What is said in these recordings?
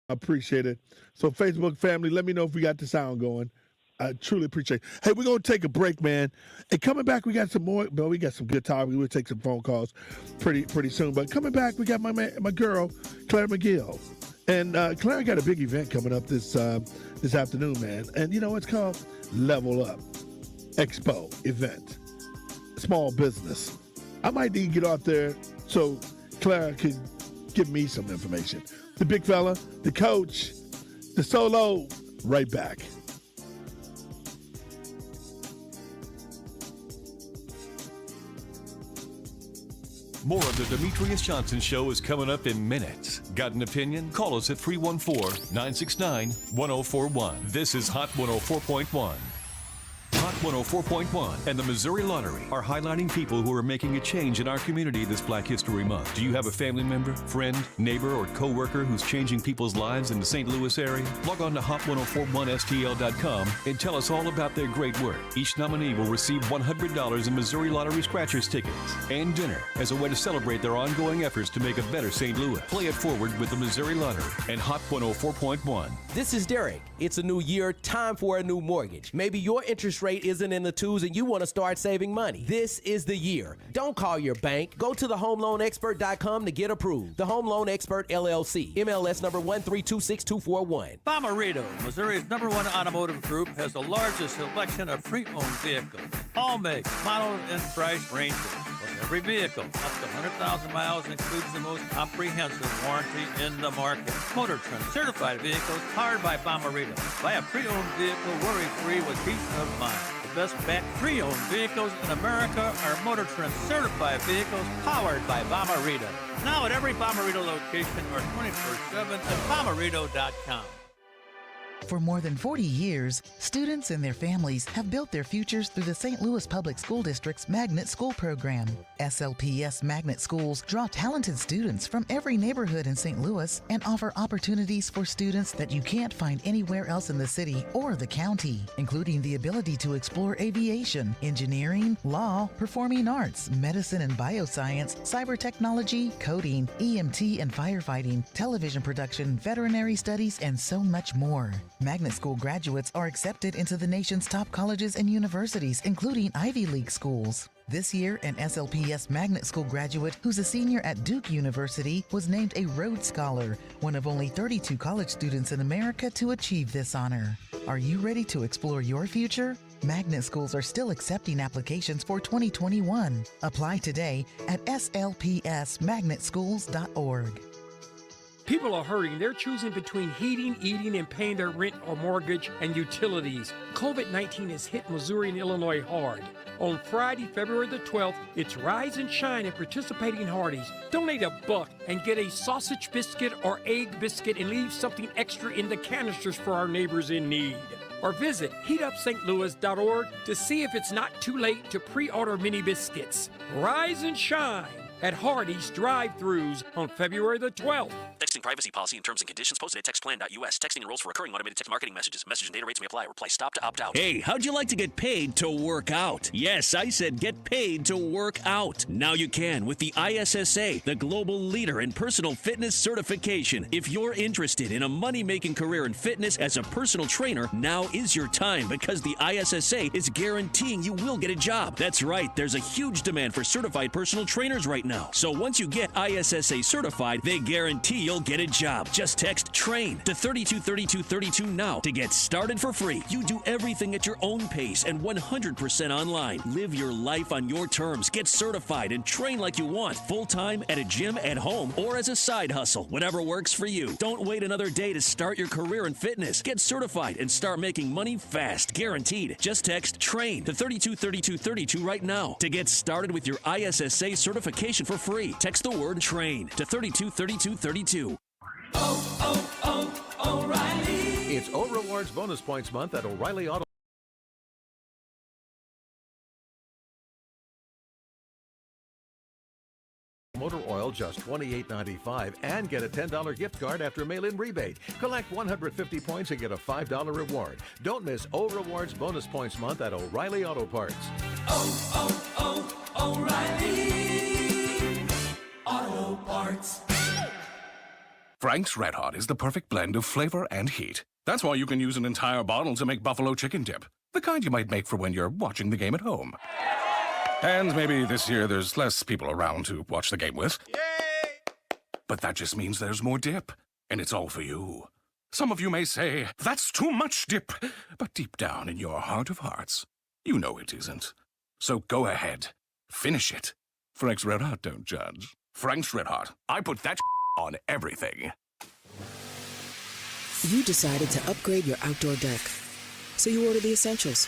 Appreciate it. So, Facebook family, let me know if we got the sound going. I truly appreciate it. Hey, we're going to take a break, man. And coming back, we got some more. Well, we got some good time. We will take some phone calls pretty soon. But coming back, we got my girl, Claire McGill. And Claire got a big event coming up this afternoon, man. And, it's called Level Up Expo event. Small business. I might need to get out there so Claire can give me some information. The big fella, the coach, the solo, right back. More of the Demetrius Johnson Show is coming up in minutes. Got an opinion? Call us at 314-969-1041. This is Hot 104.1. Hot 104.1 and the Missouri Lottery are highlighting people who are making a change in our community this Black History Month. Do you have a family member, friend, neighbor, or coworker who's changing people's lives in the St. Louis area? Log on to hot1041stl.com and tell us all about their great work. Each nominee will receive $100 in Missouri Lottery Scratchers tickets and dinner as a way to celebrate their ongoing efforts to make a better St. Louis. Play it forward with the Missouri Lottery and Hot 104.1. This is Derek. It's a new year, time for a new mortgage. Maybe your interest rate isn't in the twos and you want to start saving money. This is the year. Don't call your bank. Go to thehomeloanexpert.com to get approved. The Home Loan Expert LLC, MLS number 1326241. Bomarito, Missouri's #1 automotive group, has the largest selection of pre-owned vehicles. All makes, models, and price ranges. With every vehicle up to 100,000 miles includes the most comprehensive warranty in the market. Motor Trend certified vehicles powered by Bomarito. Buy a pre-owned vehicle worry-free with peace of mind. The best back pre-owned vehicles in America are Motor Trend certified vehicles powered by Bomarito. Now at every Bomarito location or 24/7 at Bomarito.com. For more than 40 years, students and their families have built their futures through the St. Louis Public School District's Magnet School Program. SLPS Magnet Schools draw talented students from every neighborhood in St. Louis and offer opportunities for students that you can't find anywhere else in the city or the county, including the ability to explore aviation, engineering, law, performing arts, medicine and bioscience, cyber technology, coding, EMT and firefighting, television production, veterinary studies, and so much more. Magnet School graduates are accepted into the nation's top colleges and universities, including Ivy League schools. This year, an SLPS Magnet School graduate who's a senior at Duke University was named a Rhodes Scholar, one of only 32 college students in America to achieve this honor. Are you ready to explore your future? Magnet Schools are still accepting applications for 2021. Apply today at slpsmagnetschools.org. People are hurting. They're choosing between heating, eating, and paying their rent or mortgage and utilities. COVID-19 has hit Missouri and Illinois hard. On Friday, February the 12th, it's Rise and Shine at participating Hardee's. Donate $1 and get a sausage biscuit or egg biscuit and leave something extra in the canisters for our neighbors in need. Or visit heatupstlouis.org to see if it's not too late to pre-order mini biscuits. Rise and Shine at Hardee's drive-thrus on February the 12th. Texting privacy policy and terms and conditions posted at textplan.us. Texting enrolls for recurring automated text marketing messages. Message and data rates may apply. Reply stop to opt out. Hey, how'd you like to get paid to work out? Yes, I said get paid to work out. Now you can with the ISSA, the global leader in personal fitness certification. If you're interested in a money-making career in fitness as a personal trainer, now is your time because the ISSA is guaranteeing you will get a job. That's right, there's a huge demand for certified personal trainers right now. So once you get ISSA certified, they guarantee you'll get a job. Just text TRAIN to 323232 now to get started for free. You do everything at your own pace and 100% online. Live your life on your terms. Get certified and train like you want. Full-time, at a gym, at home, or as a side hustle. Whatever works for you. Don't wait another day to start your career in fitness. Get certified and start making money fast. Guaranteed. Just text TRAIN to 323232 right now to get started with your ISSA certification for free. Text the word TRAIN to 323232. O'Reilly. It's O Rewards Bonus Points Month at O'Reilly Auto. Motor oil just $28.95 and get a $10 gift card after mail-in rebate. Collect 150 points and get a $5 reward. Don't miss O Rewards Bonus Points Month at O'Reilly Auto Parts. O'Reilly Auto Parts. Frank's Red Hot is the perfect blend of flavor and heat. That's why you can use an entire bottle to make buffalo chicken dip, the kind you might make for when you're watching the game at home. And maybe this year there's less people around to watch the game with. Yay! But that just means there's more dip, and it's all for you. Some of you may say, that's too much dip. But deep down in your heart of hearts, you know it isn't. So go ahead. Finish it. Frank's Red Hot don't judge. Frank's Red Hot. I put that on everything. You decided to upgrade your outdoor deck. So you ordered the essentials.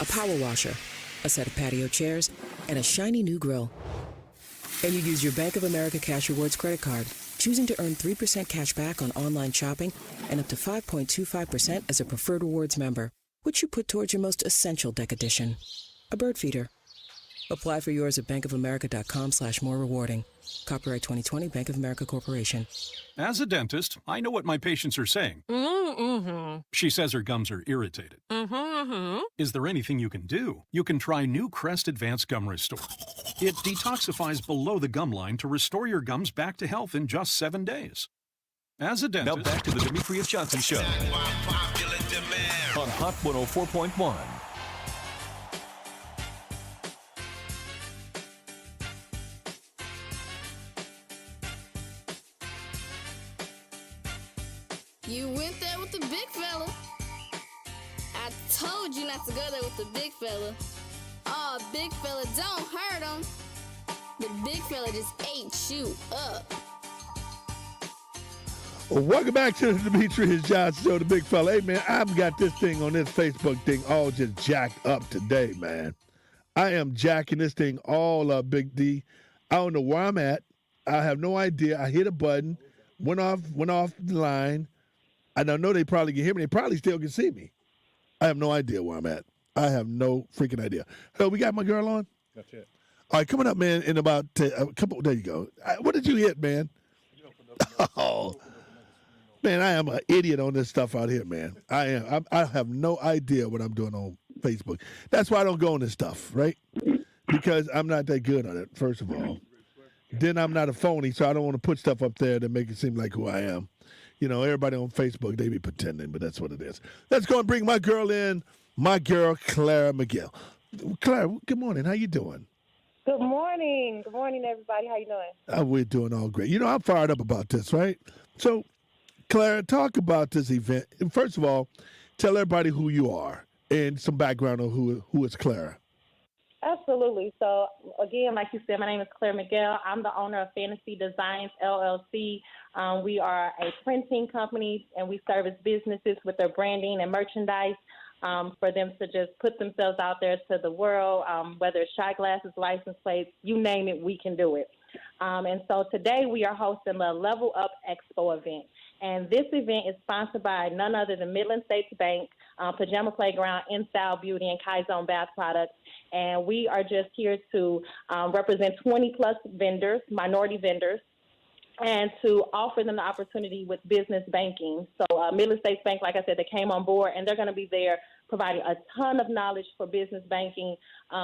A power washer, a set of patio chairs, and a shiny new grill. And you use your Bank of America Cash Rewards credit card, choosing to earn 3% cash back on online shopping and up to 5.25% as a Preferred Rewards member, which you put towards your most essential deck addition, a bird feeder. Apply for yours at bankofamerica.com/more rewarding. Copyright 2020 Bank of America Corporation. As a dentist, I know what my patients are saying. She says her gums are irritated. Is there anything you can do? You can try new Crest Advanced Gum Restore. It detoxifies below the gum line to restore your gums back to health in just 7 days. As a dentist... Now back to the Demetrius Johnson Show on Hot 104.1. You went there with the big fella. I told you not to go there with the big fella. Oh, big fella, don't hurt him. The big fella just ate you up. Well, welcome back to the Demetrius Johnson Show, the big fella. Hey, man, I've got this thing on this Facebook thing all just jacked up today, man. I am jacking this thing all up, Big D. I don't know where I'm at. I have no idea. I hit a button, went off the line. I don't know they probably can hear me. They probably still can see me. I have no idea where I'm at. I have no freaking idea. So we got my girl on? That's it. All right, coming up, man, in about a couple. There you go. What did you hit, man? Oh, man, I am an idiot on this stuff out here, man. I am. I have no idea what I'm doing on Facebook. That's why I don't go on this stuff, right? Because I'm not that good on it, first of all. Then I'm not a phony, so I don't want to put stuff up there that make it seem like who I am. You know, everybody on Facebook, they be pretending, but that's what it is. Let's go and bring my girl in, my girl, Clara McGill. Clara, good morning. How you doing? Good morning. Good morning, everybody. How you doing? We're doing all great. You know, I'm fired up about this, right? So, Clara, talk about this event. First of all, tell everybody who you are and some background on who is Clara. Absolutely. So, again, like you said, my name is Claire McGill. I'm the owner of Fantasy Designs, LLC. We are a printing company, and we service businesses with their branding and merchandise for them to just put themselves out there to the world, whether it's shot glasses, license plates, you name it, we can do it. And so today we are hosting the Level Up Expo event. And this event is sponsored by none other than Midland States Bank, Pajama Playground, InStyle Beauty, and Kaizone Bath Products. And we are just here to represent 20-plus vendors, minority vendors, and to offer them the opportunity with business banking. So Midland States Bank, like I said, they came on board, and they're going to be there providing a ton of knowledge for business banking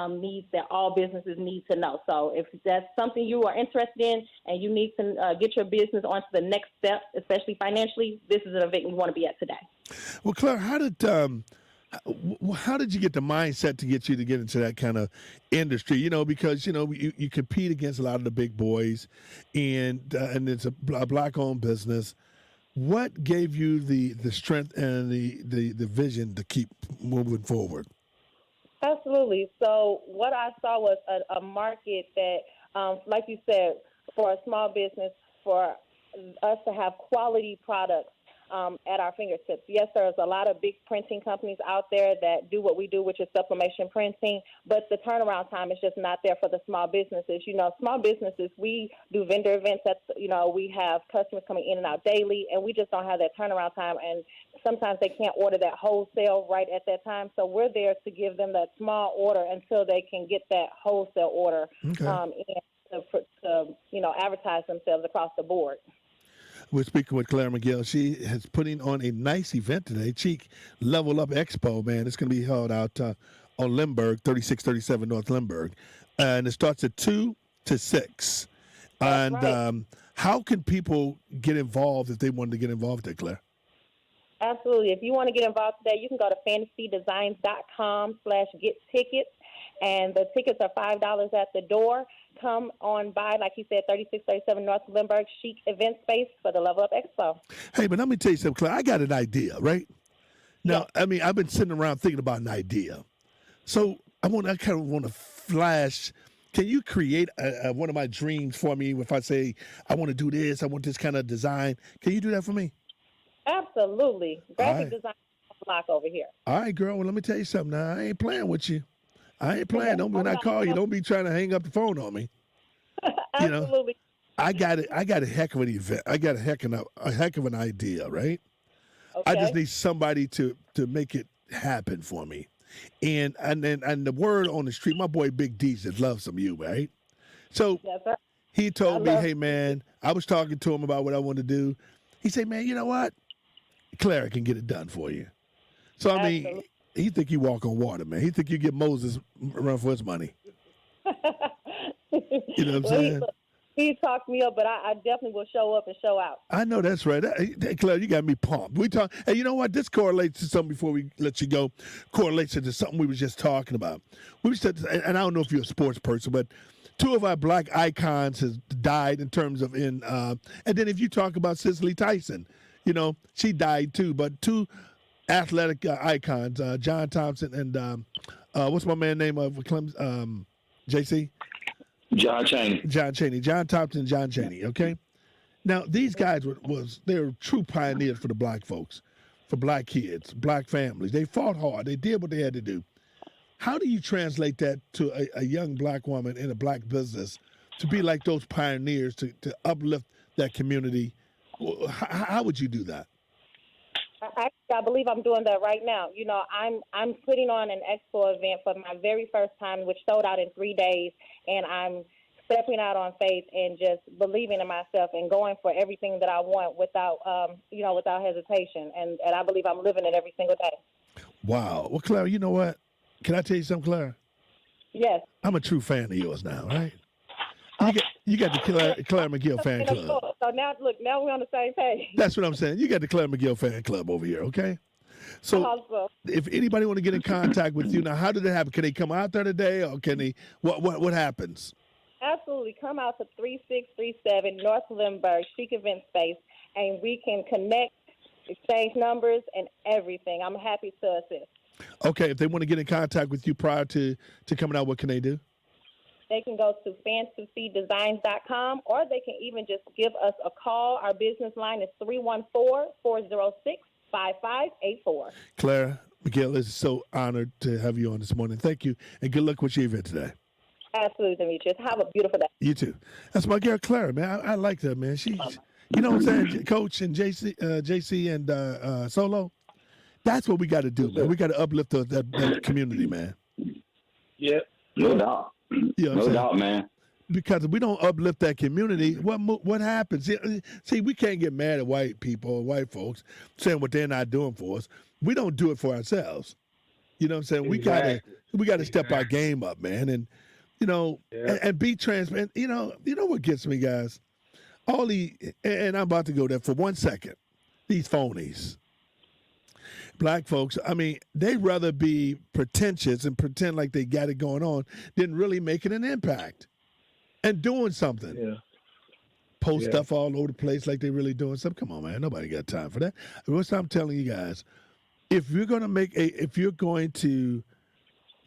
needs that all businesses need to know. So if that's something you are interested in and you need to get your business onto the next step, especially financially, this is an event you want to be at today. Well, Claire, how did you get the mindset to get you to get into that kind of industry? You know, because, you know, you compete against a lot of the big boys, and it's a black-owned business. What gave you the strength and the vision to keep moving forward? Absolutely. So what I saw was a market that, like you said, for a small business, for us to have quality products at our fingertips. Yes, there's a lot of big printing companies out there that do what we do, which is sublimation printing, but the turnaround time is just not there for the small businesses. You know, small businesses, we do vendor events that, you know, we have customers coming in and out daily, and we just don't have that turnaround time, and sometimes they can't order that wholesale right at that time. So we're there to give them that small order until they can get that wholesale order and to, you know, advertise themselves across the board. We're speaking with Claire McGill. She is putting on a nice event today, Cheek Level Up Expo, man. It's going to be held out on Lindbergh, 3637 North Lindbergh. And it starts at 2 to 6. And How can people get involved if they wanted to get involved there, Claire? Absolutely. If you want to get involved today, you can go to fantasydesigns.com/get tickets, and the tickets are $5 at the door. Come on by, like you said, 3637 North Lindbergh Chic Event Space for the Level Up Expo. Hey, but let me tell you something, Claire. I got an idea, right? Now, I mean, I've been sitting around thinking about an idea. So I kind of want to flash. Can you create one of my dreams for me if I say, I want to do this, I want this kind of design? Can you do that for me? Absolutely. Graphic design block over here. All right, girl. Well, let me tell you something now. I ain't playing with you. I ain't playing. When I call you, don't be trying to hang up the phone on me. Absolutely. I got a heck of an event. I got a heck of an idea, right? Okay. I just need somebody to make it happen for me. And the word on the street, my boy Big D just loves some you, right? So he told me, hey man, I was talking to him about what I want to do. He said, man, you know what? Clara can get it done for you. So I mean, he think you walk on water, man. He think you get Moses run for his money. You know what I'm saying? He talked me up, but I definitely will show up and show out. I know that's right. Claire, you got me pumped. We talk, and you know what? This correlates to something before we let you go. Correlates to something we were just talking about. And I don't know if you're a sports person, but two of our black icons has died in terms of and then if you talk about Cicely Tyson, you know, she died too. But two athletic icons, John Thompson and what's my man name of Clemson? JC? John Chaney. John Thompson, John Chaney, okay? Now, these guys they're true pioneers for the black folks, for black kids, black families. They fought hard. They did what they had to do. How do you translate that to a young black woman in a black business to be like those pioneers, to uplift that community? How would you do that? I believe I'm doing that right now. You know, I'm putting on an expo event for my very first time, which sold out in 3 days, and I'm stepping out on faith and just believing in myself and going for everything that I want without hesitation. And I believe I'm living it every single day. Wow. Well, Clara, you know what? Can I tell you something, Clara? Yes. I'm a true fan of yours now, right? You got the Claire McGill fan club. So now we're on the same page. That's what I'm saying. You got the Claire McGill fan club over here, okay? So awesome. If anybody want to get in contact with you now, how did it happen? Can they come out there today, or can they? What happens? Absolutely, come out to 3637 North Lindbergh Chic Event Space, and we can connect, exchange numbers, and everything. I'm happy to assist. Okay, if they want to get in contact with you prior to coming out, what can they do? They can go to fantasydesigns.com, or they can even just give us a call. Our business line is 314-406-5584. Claire McGill, is so honored to have you on this morning. Thank you, and good luck with your event today. Absolutely, Demetrius. Have a beautiful day. You too. That's my girl, Claire, man. I like that, man. She's, you know what I'm saying, Coach and JC and Solo. That's what we got to do, man. We got to uplift that community, man. Yeah, no doubt. You know no doubt, man. Because if we don't uplift that community, what happens? See, we can't get mad at white people or white folks saying what they're not doing for us. We don't do it for ourselves. You know what I'm saying? Exactly. We gotta step our game up, man, and you know, and be transparent. You know what gets me, guys? And I'm about to go there for 1 second. These phonies. Black folks, I mean, they'd rather be pretentious and pretend like they got it going on than really making an impact and doing something. Yeah. Post stuff all over the place like they really doing something. Come on, man. Nobody got time for that. What's I'm telling you guys, if you're going to,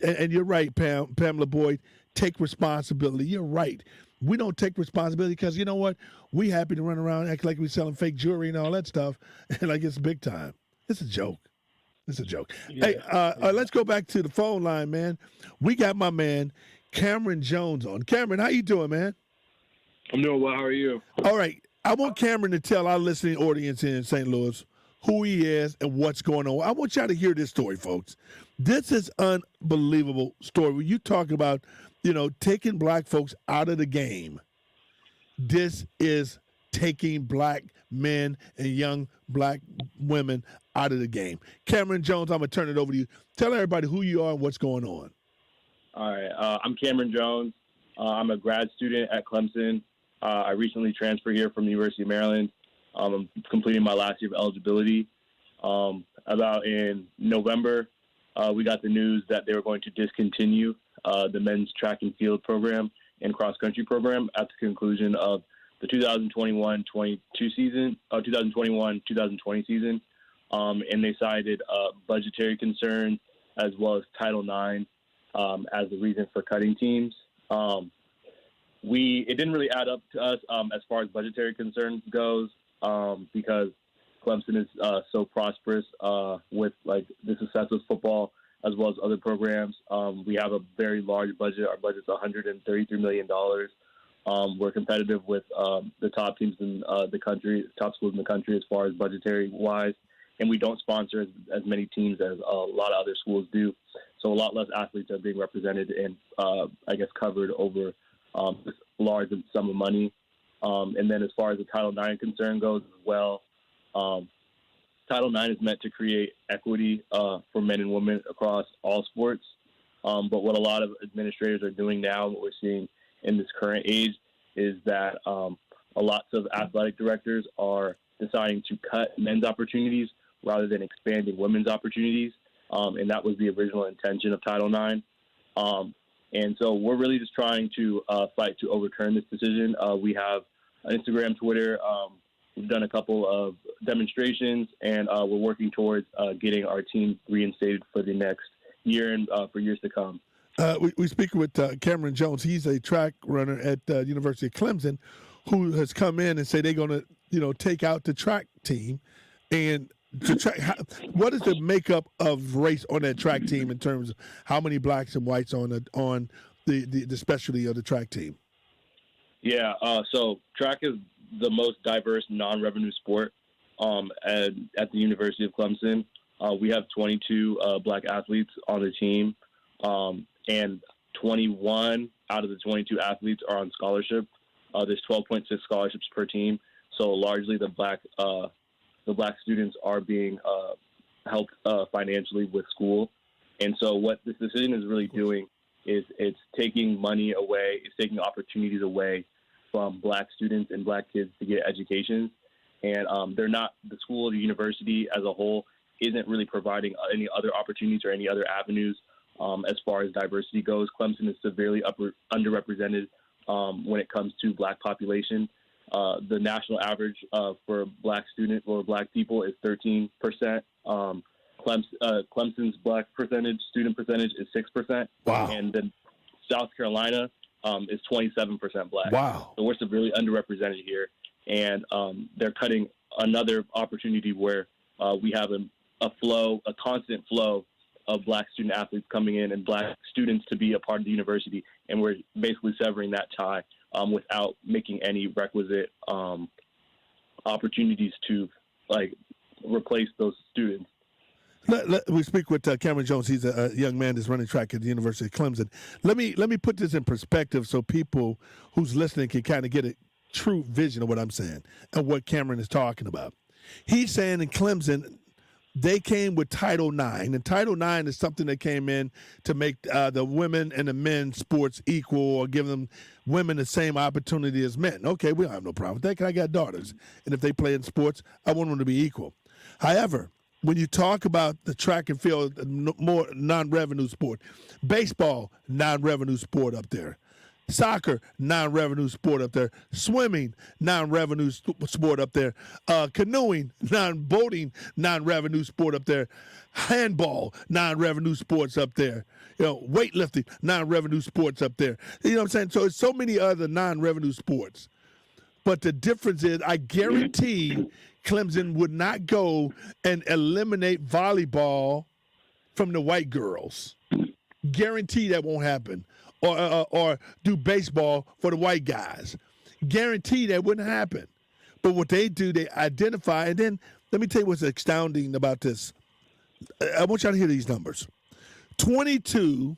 and you're right, Pamela Boyd, take responsibility. You're right. We don't take responsibility because you know what? We happy to run around and act like we're selling fake jewelry and all that stuff and like it's big time. It's a joke. It's a joke. Yeah. Hey, let's go back to the phone line, man. We got my man, Cameron Jones on. Cameron, how you doing, man? I'm doing well. How are you? All right. I want Cameron to tell our listening audience in St. Louis who he is and what's going on. I want y'all to hear this story, folks. This is unbelievable story. You talking about, taking black folks out of the game. This is taking black men and young black women out of the game. Cameron Jones, I'm going to turn it over to you. Tell everybody who you are and what's going on. All right. I'm Cameron Jones. I'm a grad student at Clemson. I recently transferred here from the University of Maryland. I'm completing my last year of eligibility. About in November, we got the news that they were going to discontinue the men's track and field program and cross-country program at the conclusion of the 2021-22 season, 2021-2020 season. And they cited budgetary concerns as well as Title IX as the reason for cutting teams. It didn't really add up to us as far as budgetary concerns goes because Clemson is so prosperous with like the success of football as well as other programs. We have a very large budget. Our budget's $133 million. We're competitive with the top teams in the country, top schools in the country as far as budgetary wise. And we don't sponsor as many teams as a lot of other schools do. So a lot less athletes are being represented and, I guess, covered over this large sum of money. And then as far as the Title IX concern goes as well, Title IX is meant to create equity for men and women across all sports. But what a lot of administrators are doing now, what we're seeing in this current age, is that lots of athletic directors are deciding to cut men's opportunities rather than expanding women's opportunities. And that was the original intention of Title IX. And so we're really just trying to fight to overturn this decision. We have Instagram, Twitter. We've done a couple of demonstrations, and we're working towards getting our team reinstated for the next year and for years to come. We speak with Cameron Jones. He's a track runner at the University of Clemson who has come in and say they're going to, take out the track team. And what is the makeup of race on that track team in terms of how many blacks and whites on the specialty of the track team? Yeah, so track is the most diverse non-revenue sport at the University of Clemson. We have 22 black athletes on the team, and 21 out of the 22 athletes are on scholarship. There's 12.6 scholarships per team, so largely the black students are being helped financially with school. And so what this decision is really doing is it's taking money away, it's taking opportunities away from black students and black kids to get education. And the school or the university as a whole isn't really providing any other opportunities or any other avenues as far as diversity goes. Clemson is severely underrepresented when it comes to black population. The national average for black student or black people is 13%. Clemson's black student percentage is 6%. Wow. And then South Carolina is 27% black. Wow. So we're severely underrepresented here. And they're cutting another opportunity where we have a constant flow of black student athletes coming in and black students to be a part of the university. And we're basically severing that tie without making any requisite opportunities to replace those students. We speak with Cameron Jones. He's a young man that's running track at the University of Clemson. Let me put this in perspective so people who's listening can kind of get a true vision of what I'm saying and what Cameron is talking about. He's saying in Clemson, they came with Title IX, and Title IX is something that came in to make the women and the men's sports equal or give them women the same opportunity as men. Okay, we don't have no problem with that because I got daughters, and if they play in sports, I want them to be equal. However, when you talk about the track and field, more non-revenue sport, baseball, non-revenue sport up there. Soccer, non-revenue sport up there. Swimming, non-revenue sport up there. Canoeing, boating, non-revenue sport up there. Handball, non-revenue sports up there. Weightlifting, non-revenue sports up there. You know what I'm saying? So it's so many other non-revenue sports. But the difference is, I guarantee Clemson would not go and eliminate volleyball from the white girls. Guarantee that won't happen. Or do baseball for the white guys. Guarantee that wouldn't happen. But what they do, they identify. And then let me tell you what's astounding about this. I want y'all to hear these numbers. 22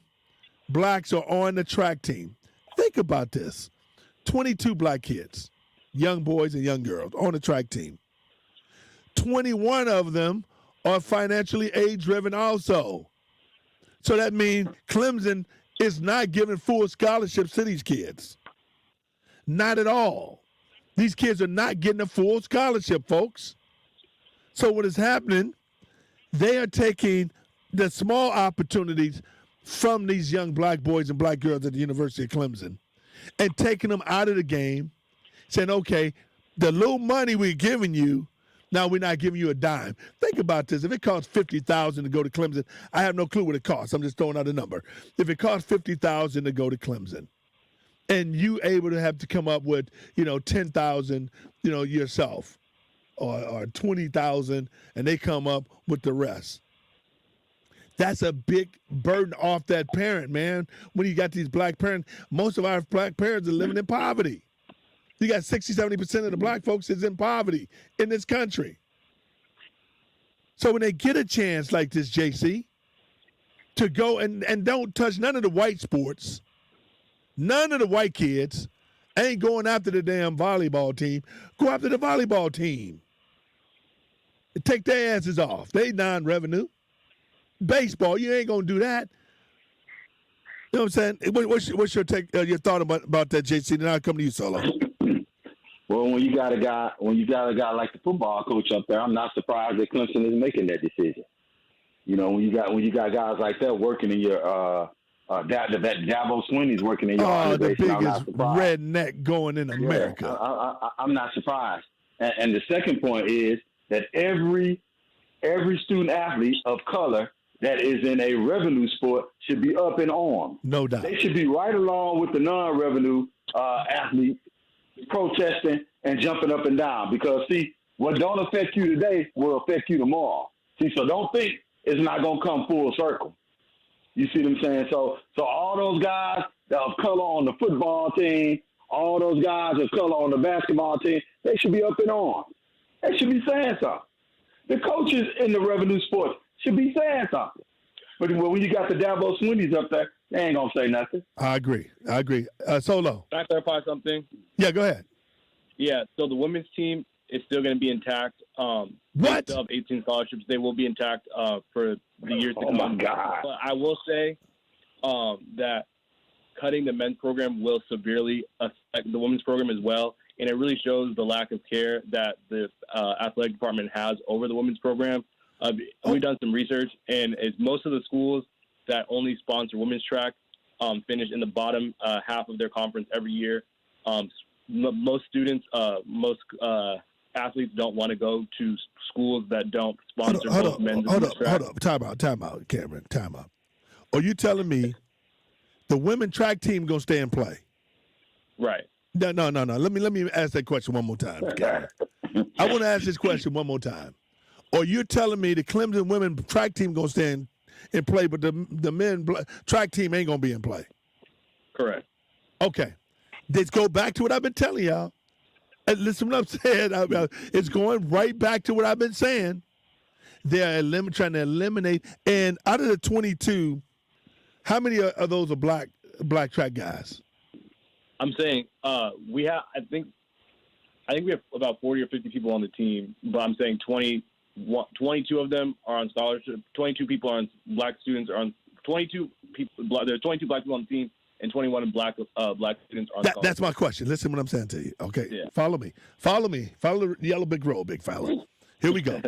blacks are on the track team. Think about this. 22 black kids, young boys and young girls on the track team. 21 of them are financially age-driven also. So that means Clemson is not giving full scholarships to these kids. Not at all. These kids are not getting a full scholarship, folks. So what is happening, they are taking the small opportunities from these young black boys and black girls at the University of Clemson and taking them out of the game, saying, okay, the little money we're giving you, now we're not giving you a dime. Think about this. If it costs $50,000 to go to Clemson, I have no clue what it costs. I'm just throwing out a number. If it costs $50,000 to go to Clemson, and you able to have to come up with, $10,000, yourself, or $20,000, and they come up with the rest. That's a big burden off that parent, man. When you got these black parents, most of our black parents are living in poverty. You got 60-70% of the black folks is in poverty in this country. So when they get a chance like this, JC, to go and don't touch none of the white sports, none of the white kids ain't going after the damn volleyball team. Go after the volleyball team. Take their asses off. They non-revenue. Baseball, you ain't gonna do that. You know what I'm saying? What's your take? Your thought about that, JC? Then I'll come to you, Solo. Well, when you got a guy like the football coach up there, I'm not surprised that Clemson is making that decision. When you got guys like that working in your that Dabo Swinney's working in your organization, the biggest redneck going in America. Yeah, I'm not surprised. And the second point is that every student athlete of color that is in a revenue sport should be up in arms. No doubt. They should be right along with the non-revenue athletes protesting and jumping up and down because, see, what don't affect you today will affect you tomorrow. See, so don't think it's not going to come full circle. You see what I'm saying? So all those guys that of color on the football team, all those guys of color on the basketball team, they should be up in arms. They should be saying something. The coaches in the revenue sports should be saying something. But when you got the Dabo Swinney's up there, they ain't going to say nothing. I agree. Solo. Can I clarify something? Yeah, go ahead. Yeah, so the women's team is still going to be intact. What? They still have 18 scholarships. They will be intact for the years to come. Oh, my God. But I will say that cutting the men's program will severely affect the women's program as well. And it really shows the lack of care that the athletic department has over the women's program. We've done some research, and most of the schools that only sponsor women's track finish in the bottom half of their conference every year. Most students, most athletes don't want to go to schools that don't sponsor both men's and women's track. Hold up. Time out, Cameron. Time out. Are you telling me the women's track team going to stay and play? Right. No. Let me ask that question one more time. Cameron. I want to ask this question one more time. Or you're telling me the Clemson women track team going to stay in play, but the men track team ain't going to be in play? Correct. Okay. Let's go back to what I've been telling y'all. And listen to what I'm saying. It's going right back to what I've been saying. They're trying to eliminate. And out of the 22, how many of those are black track guys? I'm saying we have. I think we have about 40 or 50 people on the team, but I'm saying 22 of them are on scholarship. 22 people are on black students are on 22 people. There are 22 black people on the team, and 21 black students are on scholarship. That's my question. Listen to what I'm saying to you. Okay, yeah. Follow me. Follow the yellow brick road, big fella. Here we go.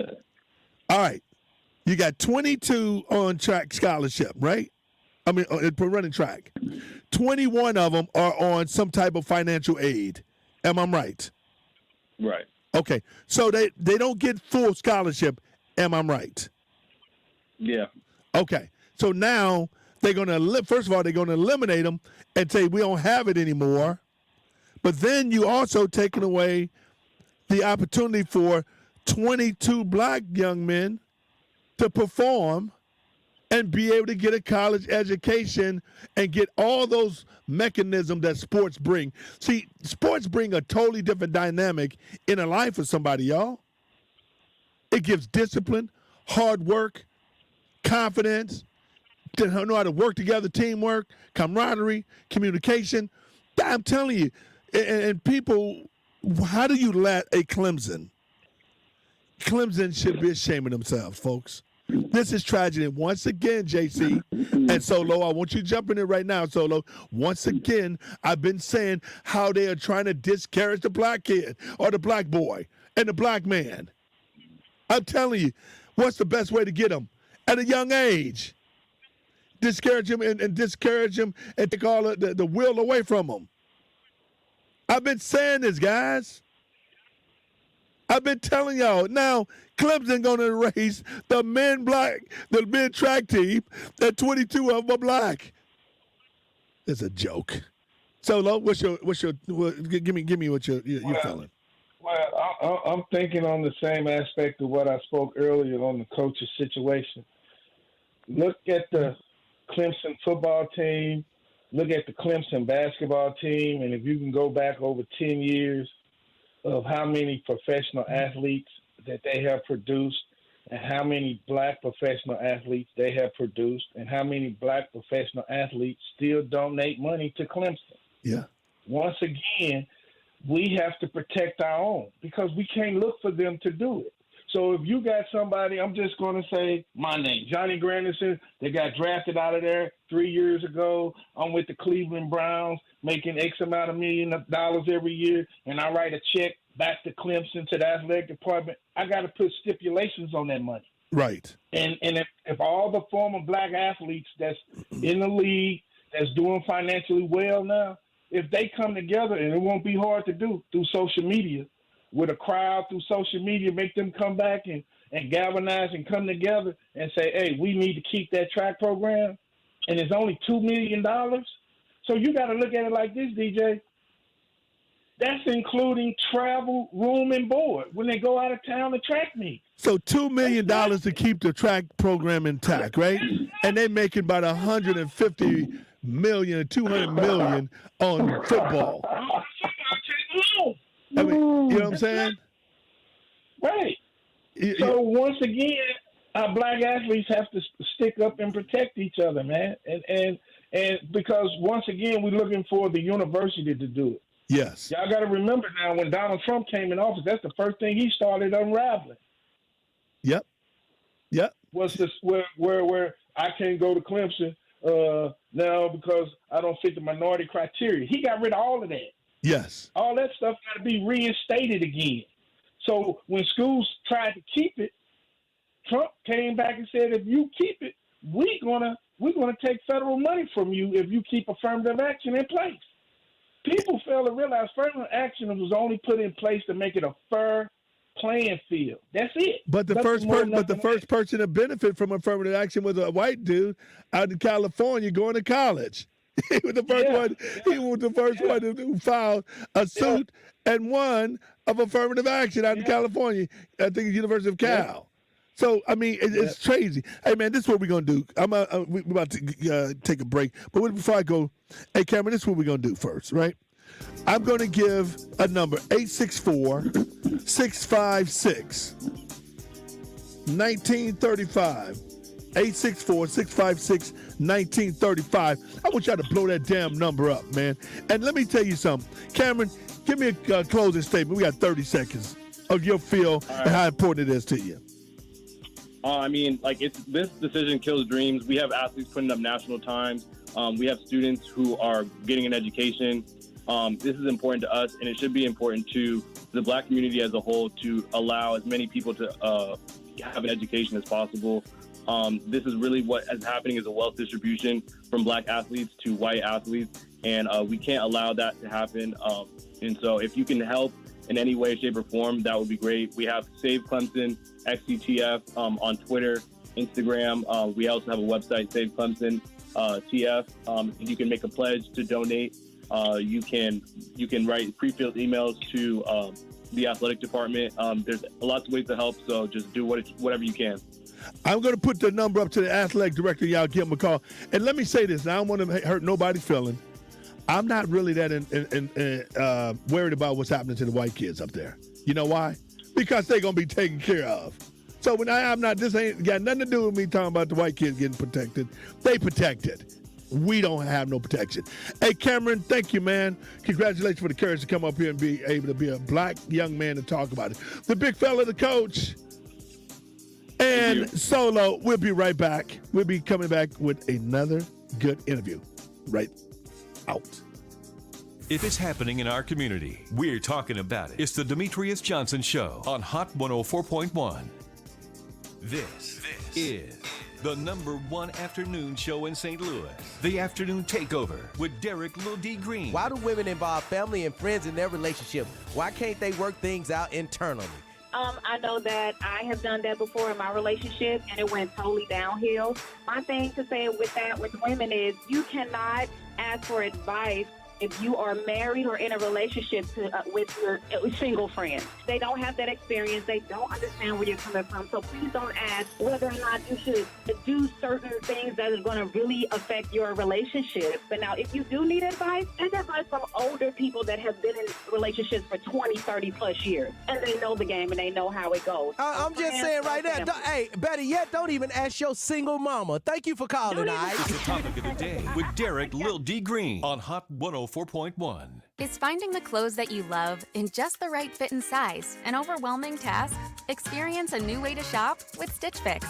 All right, you got 22 on track scholarship, right? I mean, for running track. 21 of them are on some type of financial aid. Am I right? Right. Okay, so they don't get full scholarship. Am I right? Yeah. Okay, so now they're going to first of all they're going to eliminate them and say we don't have it anymore. But then you also taking away the opportunity for 22 black young men to perform and be able to get a college education and get all those mechanisms that sports bring. See, sports bring a totally different dynamic in a life of somebody, y'all. It gives discipline, hard work, confidence, to know how to work together, teamwork, camaraderie, communication. I'm telling you, and people, how do you let a Clemson should be ashamed of themselves, folks. This is tragedy. Once again, JC and Solo, I want you to jump in it right now, Solo. Once again, I've been saying how they are trying to discourage the black kid or the black boy and the black man. I'm telling you, what's the best way to get them? At a young age. Discourage him and discourage him and take all the will away from him. I've been saying this, guys. I've been telling y'all. Now, Clemson going to erase the men track team, that 22 of them are black. It's a joke. Solo, give me what you're feeling. Well, I'm thinking on the same aspect of what I spoke earlier on the coach's situation. Look at the Clemson football team. Look at the Clemson basketball team, and if you can go back over 10 years of how many professional athletes that they have produced and how many black professional athletes they have produced and how many black professional athletes still donate money to Clemson. Yeah. Once again, we have to protect our own because we can't look for them to do it. So if you got somebody, I'm just going to say my name, Johnny Granderson, they got drafted out of there 3 years ago. I'm with the Cleveland Browns, making X amount of $1 million every year, and I write a check back to Clemson to the athletic department. I got to put stipulations on that money. Right. And if all the former black athletes that's in the league that's doing financially well now, if they come together, and it won't be hard to do through social media, with a crowd through social media, make them come back and galvanize and come together and say, hey, we need to keep that track program, and it's only $2 million. So you got to look at it like this, DJ. That's including travel, room, and board when they go out of town to track meet. So $2 million to keep the track program intact, right? And they're making about $150 million, $200 million on football. I mean, you know what I'm saying? Right. So once again, our black athletes have to stick up and protect each other, man. And because once again, we're looking for the university to do it. Yes. Y'all got to remember now, when Donald Trump came in office, that's the first thing he started unraveling. Yep. Was this where I can't go to Clemson now because I don't fit the minority criteria? He got rid of all of that. Yes. All that stuff got to be reinstated again. So when schools tried to keep it, Trump came back and said, if you keep it, we're gonna take federal money from you if you keep affirmative action in place. People fail to realize affirmative action was only put in place to make it a fair playing field. That's it. But the first person to benefit from affirmative action was a white dude out in California going to college. He was the first one. He was the first one who filed a suit and won of affirmative action out in California. I think it's University of Cal. So I mean, it's crazy. Hey man, this is what we're gonna do. We're about to take a break, but before I go, hey Cameron, this is what we're gonna do first, right? I'm gonna give a number 864-656-1935. 864-656-1935. I want y'all to blow that damn number up, man. And let me tell you something. Cameron, give me a closing statement. We got 30 seconds of your feel and how important it is to you. I mean, like, this decision kills dreams. We have athletes putting up national times. We have students who are getting an education. This is important to us, and it should be important to the black community as a whole to allow as many people to have an education as possible. This is really what is happening is a wealth distribution from black athletes to white athletes, and we can't allow that to happen. And so if you can help in any way, shape, or form, that would be great. We have Save Clemson, XCTF, on Twitter, Instagram. We also have a website, Save Clemson TF. You can make a pledge to donate. You can write pre-filled emails to the athletic department. There's lots of ways to help, so just do whatever you can. I'm going to put the number up to the athletic director. Y'all give him a call. And let me say this. I don't want to hurt nobody's feeling. I'm not really that worried about what's happening to the white kids up there. You know why? Because they're going to be taken care of. So when this ain't got nothing to do with me talking about the white kids getting protected. They protected. We don't have no protection. Hey, Cameron, thank you, man. Congratulations for the courage to come up here and be able to be a black young man to talk about it. The big fella, the coach. And and Solo. We'll be right back. We'll be coming back with another good interview. Right out. If it's happening in our community, we're talking about it. It's the Demetrius Johnson Show on Hot 104.1. This is the #1 afternoon show in St. Louis. The Afternoon Takeover with Derek Lil D. Green. Why do women involve family and friends in their relationship? Why can't they work things out internally? I know that I have done that before in my relationship, and it went totally downhill. My thing to say with that with women is you cannot ask for advice if you are married or in a relationship with your single friends. They don't have that experience. They don't understand where you're coming from. So please don't ask whether or not you should do certain things that is going to really affect your relationship. But now, if you do need advice, take advice from older people that have been in relationships for 20, 30 plus years. And they know the game and they know how it goes. I'm just saying right there. Hey, better yet, don't even ask your single mama. Thank you for calling, It's the topic of the day with Derek Lil D. Green on Hot 104.1. Is finding the clothes that you love in just the right fit and size an overwhelming task? Experience a new way to shop with Stitch Fix.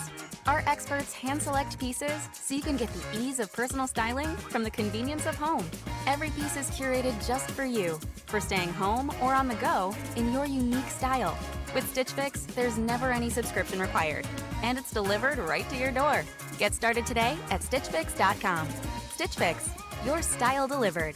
Our experts hand-select pieces so you can get the ease of personal styling from the convenience of home. Every piece is curated just for you, for staying home or on the go in your unique style. With Stitch Fix, there's never any subscription required, and it's delivered right to your door. Get started today at StitchFix.com. Stitch Fix, your style delivered.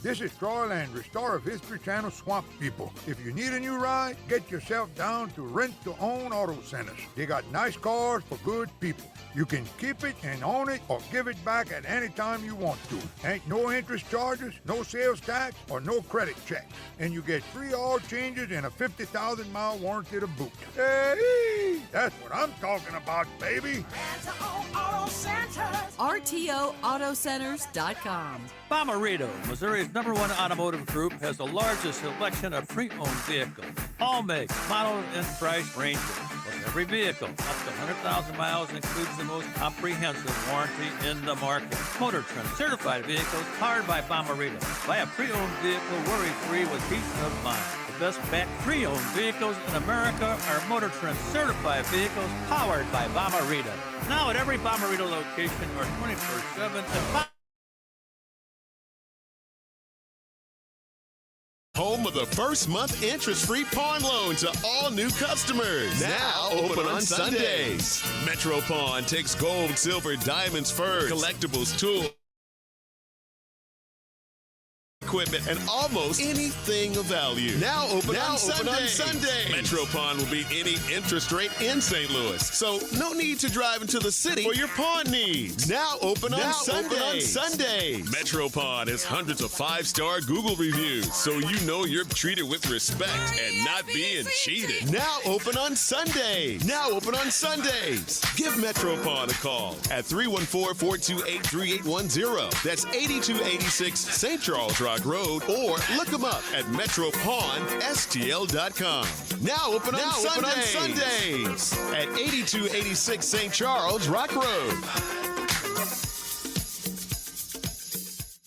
This is Troy Landry, star of History Channel Swamp People. If you need a new ride, get yourself down to Rent to Own Auto Centers. They got nice cars for good people. You can keep it and own it or give it back at any time you want to. Ain't no interest charges, no sales tax, or no credit checks. And you get free oil changes and a 50,000-mile warranty to boot. Hey, that's what I'm talking about, baby. RTOAutocenters.com. Bomarito, Missouri's #1 automotive group, has the largest selection of pre-owned vehicles. All makes, models, and price ranges. Plus, every vehicle up to 100,000 miles includes the most comprehensive warranty in the market. Motor Trend certified vehicles powered by Bomarito. Buy a pre-owned vehicle worry-free with peace of mind. The best backed pre-owned vehicles in America are Motor Trend certified vehicles powered by Bomarito. Now at every Bomarito location or 24/7 at Home of the first month interest-free pawn loan to all new customers. Now open on Sundays. Metro Pawn takes gold, silver, diamonds, furs, collectibles, tools, equipment, and almost anything of value. Now open on Sundays. Metro Pawn will beat any interest rate in St. Louis. So no need to drive into the city for your pawn needs. Now open on Sundays. Metro Pawn has hundreds of 5-star Google reviews, so you know you're treated with respect and not being cheated. Now open on Sundays. Give Metro Pawn a call at 314-428-3810. That's 8286 St. Charles Rock Road, or look them up at MetroPawnSTL.com. Now open on Sundays at 8286 St. Charles Rock Road.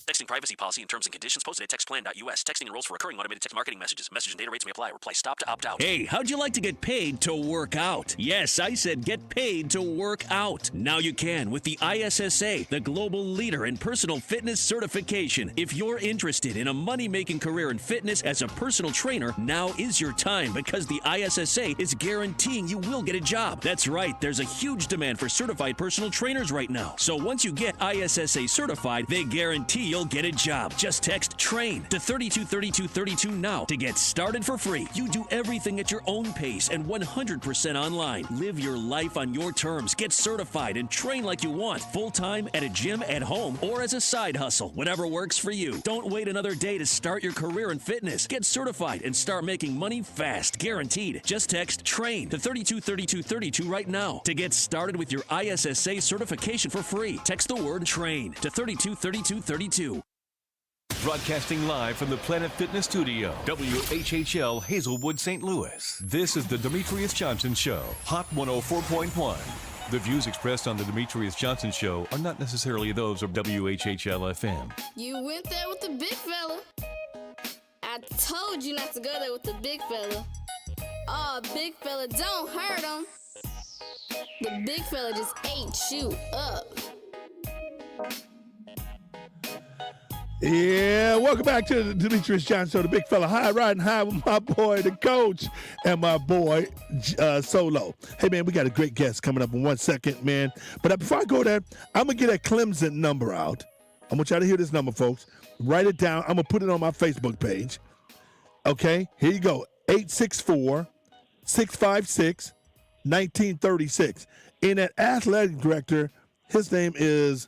Texting privacy policy and terms and conditions posted at textplan.us. Texting enrolls for recurring automated text marketing messages. Message and data rates may apply. Reply stop to opt out. Hey, how'd you like to get paid to work out? Yes, I said get paid to work out. Now you can with the ISSA, the global leader in personal fitness certification. If you're interested in a money-making career in fitness as a personal trainer, now is your time because the ISSA is guaranteeing you will get a job. That's right, there's a huge demand for certified personal trainers right now. So once you get ISSA certified, they guarantee you'll get a job. Just text TRAIN to 323232 now to get started for free. You do everything at your own pace and 100% online. Live your life on your terms. Get certified and train like you want. Full-time, at a gym, at home, or as a side hustle. Whatever works for you. Don't wait another day to start your career in fitness. Get certified and start making money fast. Guaranteed. Just text TRAIN to 323232 right now to get started with your ISSA certification for free. Text the word TRAIN to 323232. Broadcasting live from the Planet Fitness Studio, WHHL Hazelwood, St. Louis. This is the Demetrius Johnson Show, Hot 104.1. The views expressed on the Demetrius Johnson Show are not necessarily those of WHHL FM. You went there with the big fella. I told you not to go there with the big fella. Oh, big fella, don't hurt him. big fella just ate you up. Yeah, welcome back to the Demetrius Johnson Show, the big fella. High riding high with my boy, the coach, and my boy, Solo. Hey, man, we got a great guest coming up in 1 second, man. But before I go there, I'm going to get that Clemson number out. I want y'all to hear this number, folks. Write it down. I'm going to put it on my Facebook page. Okay, here you go. 864-656-1936. And that athletic director, his name is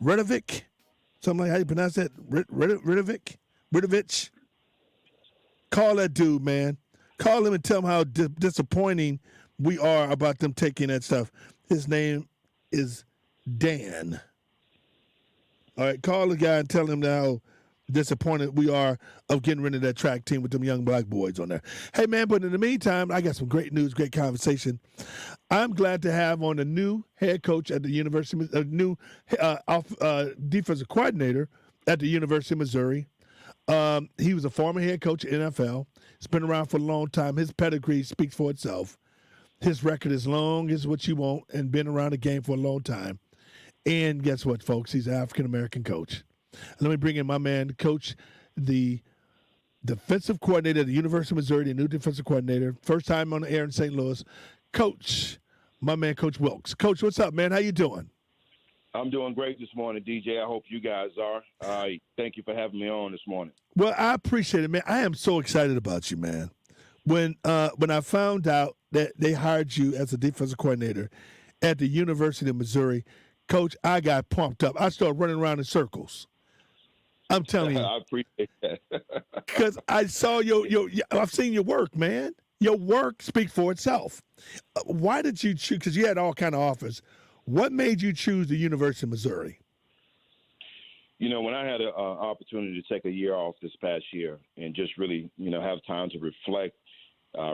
Radovic. Something like how you pronounce that? Radovic? Call that dude, man. Call him and tell him how disappointing we are about them taking that stuff. His name is Dan. All right, call the guy and tell him how disappointed we are of getting rid of that track team with them young black boys on there. Hey, man, but in the meantime, I got some great news, great conversation. I'm glad to have on a new head coach at the University, a new defensive coordinator at the University of Missouri. He was a former head coach at NFL. He's been around for a long time. His pedigree speaks for itself. His record is long as what you want and been around the game for a long time. And guess what, folks? He's an African-American coach. Let me bring in my man, coach, the defensive coordinator at the University of Missouri, the new defensive coordinator. First time on the air in St. Louis. Coach, my man, Coach Wilkes. Coach, what's up, man? How you doing? I'm doing great this morning, DJ. I hope you guys are. Thank you for having me on this morning. Well, I appreciate it, man. I am so excited about you, man. When I found out that they hired you as a defensive coordinator at the University of Missouri, Coach, I got pumped up. I started running around in circles. I'm telling you. I appreciate that. Because I saw I've seen your work, man. Your work speaks for itself. Why did you choose? Because you had all kind of offers. What made you choose the University of Missouri? You know, when I had an opportunity to take a year off this past year and just really, have time to reflect,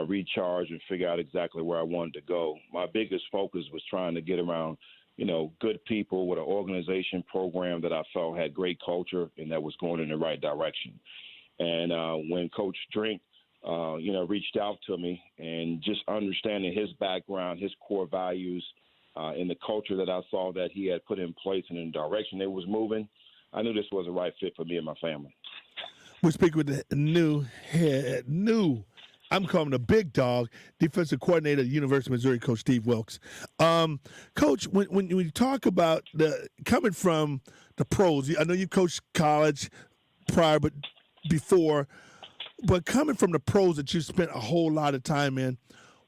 recharge, and figure out exactly where I wanted to go, my biggest focus was trying to get around good people with an organization program that I felt had great culture and that was going in the right direction. And when Coach Drink, reached out to me and just understanding his background, his core values, and the culture that I saw that he had put in place and in the direction it was moving, I knew this was the right fit for me and my family. We speak with the I'm calling the big dog, defensive coordinator at the University of Missouri, Coach Steve Wilkes. Coach, when you talk about coming from the pros, I know you coached college prior, but before, but coming from the pros that you spent a whole lot of time in,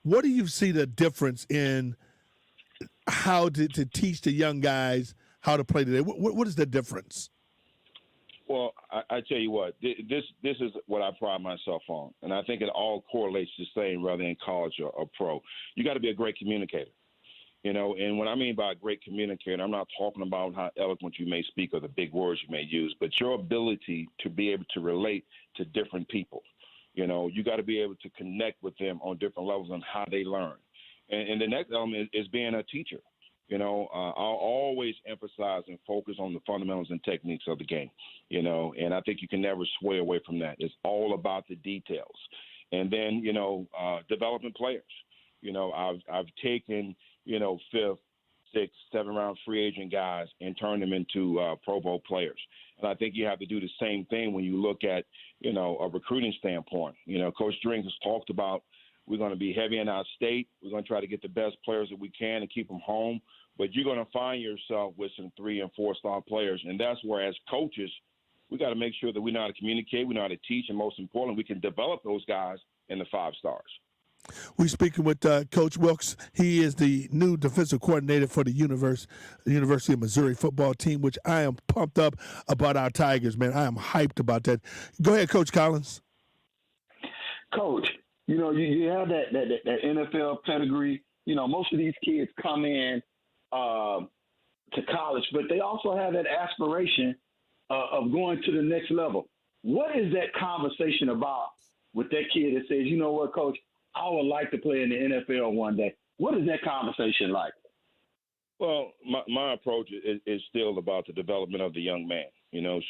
what do you see the difference in how to teach the young guys how to play today? What is the difference? Well, I tell you what, this is what I pride myself on, and I think it all correlates the same whether in college or pro. You got to be a great communicator, and what I mean by a great communicator, I'm not talking about how eloquent you may speak or the big words you may use, but your ability to be able to relate to different people. You got to be able to connect with them on different levels on how they learn. And the next element is being a teacher. I'll always emphasize and focus on the fundamentals and techniques of the game, and I think you can never sway away from that. It's all about the details. And then, developing players. I've taken, 5th, 6th, 7th round free agent guys and turned them into Pro Bowl players. And I think you have to do the same thing when you look at, a recruiting standpoint. Coach Drink has talked about we're going to be heavy in our state. We're going to try to get the best players that we can and keep them home. But you're going to find yourself with some 3- and 4-star players. And that's where, as coaches, we got to make sure that we know how to communicate, we know how to teach, and most importantly, we can develop those guys in the 5 stars. We're speaking with Coach Wilkes. He is the new defensive coordinator for the University of Missouri football team, which I am pumped up about our Tigers, man. I am hyped about that. Go ahead, Coach Collins. Coach, you have that NFL pedigree. Most of these kids come in to college, but they also have that aspiration of going to the next level. What is that conversation about with that kid that says, you know what, Coach, I would like to play in the NFL one day? What is that conversation like? Well, my approach is still about the development of the young man.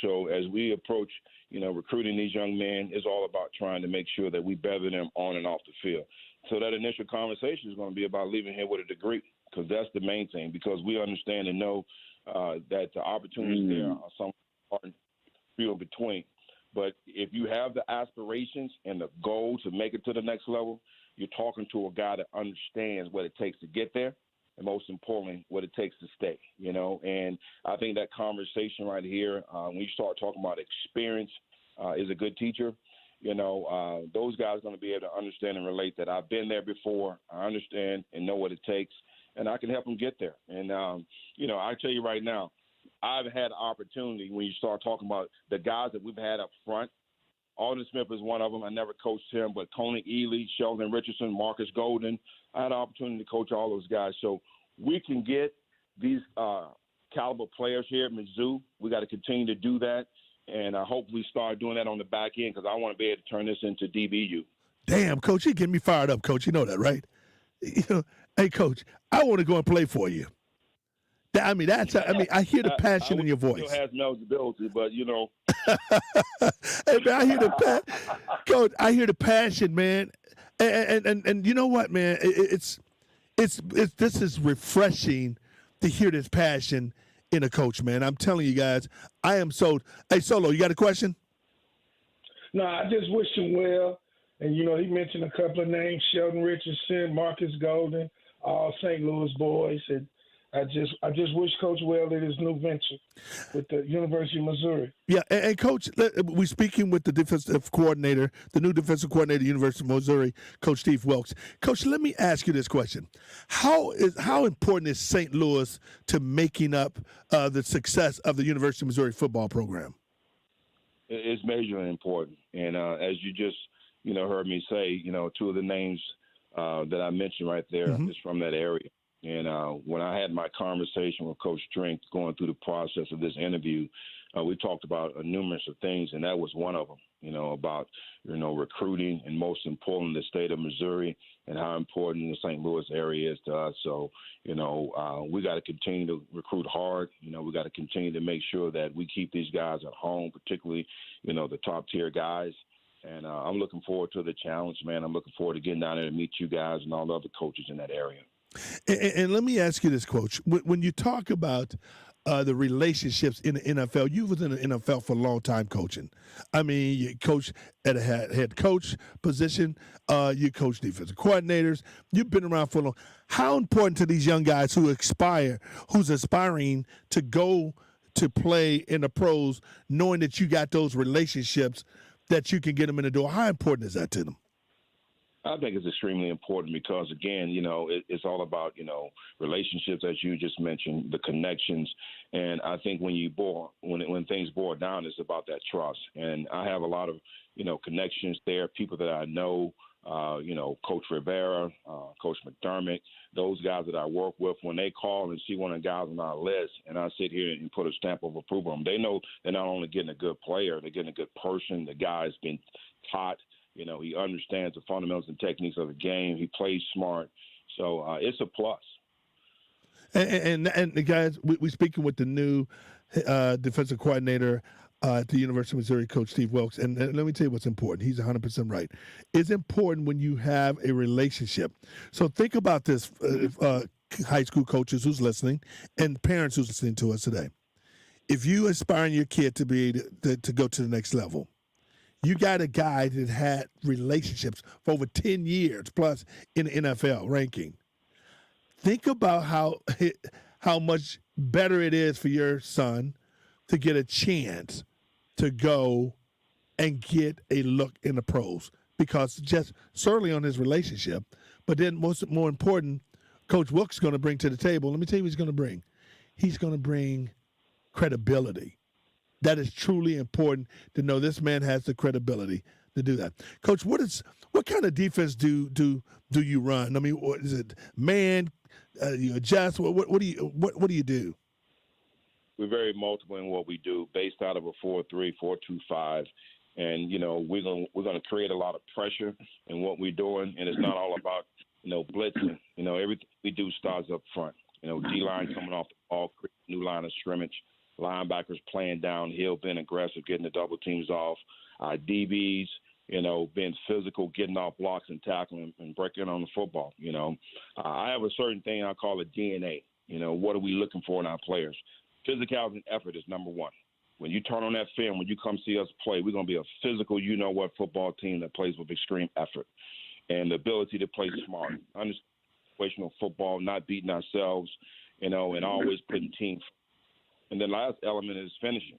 So as we approach, recruiting these young men, is all about trying to make sure that we better them on and off the field. So that initial conversation is going to be about leaving here with a degree, because that's the main thing. Because we understand and know that the opportunities there are some few in between. But if you have the aspirations and the goal to make it to the next level, you're talking to a guy that understands what it takes to get there, and most importantly, what it takes to stay. And I think that conversation right here, when you start talking about experience, is a good teacher. Those guys are going to be able to understand and relate that I've been there before. I understand and know what it takes, and I can help them get there. And, I tell you right now, I've had the opportunity when you start talking about the guys that we've had up front. Alden Smith is one of them. I never coached him, but Coney Ely, Sheldon Richardson, Marcus Golden, I had the opportunity to coach all those guys. So we can get these caliber players here at Mizzou. We got to continue to do that, and I hope we start doing that on the back end because I want to be able to turn this into DBU. Damn, Coach, you getting me fired up, Coach. You know that, right? Hey, Coach, I want to go and play for you. I hear the passion in your voice. Still has eligibility, but Hey, man, Coach, I hear the passion, man. And you know what, man? This is refreshing to hear this passion in a coach, man. I'm telling you guys, I am sold. Hey, Solo, you got a question? No, I just wish him well. And, he mentioned a couple of names, Sheldon Richardson, Marcus Golden, all St. Louis boys. And I just wish Coach well in his new venture with the University of Missouri. Yeah, and Coach, we're speaking with the defensive coordinator, the new defensive coordinator, University of Missouri, Coach Steve Wilks. Coach, let me ask you this question: How important is St. Louis to making up the success of the University of Missouri football program? It's majorly important, and as you just heard me say, two of the names that I mentioned right there is from that area. And when I had my conversation with Coach Drink going through the process of this interview, we talked about numerous of things, and that was one of them, about, recruiting and most importantly, the state of Missouri and how important the St. Louis area is to us. So, we got to continue to recruit hard. We got to continue to make sure that we keep these guys at home, particularly, the top tier guys. And I'm looking forward to the challenge, man. I'm looking forward to getting down there to meet you guys and all the other coaches in that area. And let me ask you this, Coach. When you talk about the relationships in the NFL, you was in the NFL for a long time coaching. I mean, you coached at a head coach position. You coach defensive coordinators. You've been around for a long. How important to these young guys who's aspiring to go to play in the pros, knowing that you got those relationships that you can get them in the door? How important is that to them? I think it's extremely important because, again, it's all about, relationships, as you just mentioned, the connections. And I think when things boil down, it's about that trust. And I have a lot of, connections there, people that I know, Coach Rivera, Coach McDermott, those guys that I work with, when they call and see one of the guys on our list and I sit here and put a stamp of approval on them, they know they're not only getting a good player, they're getting a good person. The guy's been taught. He understands the fundamentals and techniques of the game. He plays smart. So it's a plus. And the guys, we're speaking with the new defensive coordinator at the University of Missouri, Coach Steve Wilks. And let me tell you what's important. He's 100% right. It's important when you have a relationship. So think about this, high school coaches who's listening and parents who's listening to us today. If you aspire your kid to be to go to the next level, you got a guy that had relationships for over 10 years plus in the NFL ranking. Think about how much better it is for your son to get a chance to go and get a look in the pros, because just certainly on his relationship, but then more important, Coach Wilks is going to bring to the table. Let me tell you what he's going to bring. He's going to bring credibility. That is truly important to know this man has the credibility to do that. Coach, what kind of defense do you run? I mean, what is it, man? You adjust? What do you do? We're very multiple in what we do, based out of a 4-3, 4-2-5, and we're gonna create a lot of pressure in what we're doing, and it's not all about blitzing. Everything we do starts up front. D-line coming off the ball, create a new line of scrimmage. Linebackers playing downhill, being aggressive, getting the double teams off. Our DBs being physical, getting off blocks and tackling and breaking on the football. I have a certain thing I call a DNA. What are we looking for in our players? Physicality and effort is number one. When you turn on that film, when you come see us play, we're going to be a physical, football team that plays with extreme effort and the ability to play smart, understand situational football, not beating ourselves, and always putting team. And the last element is finishing,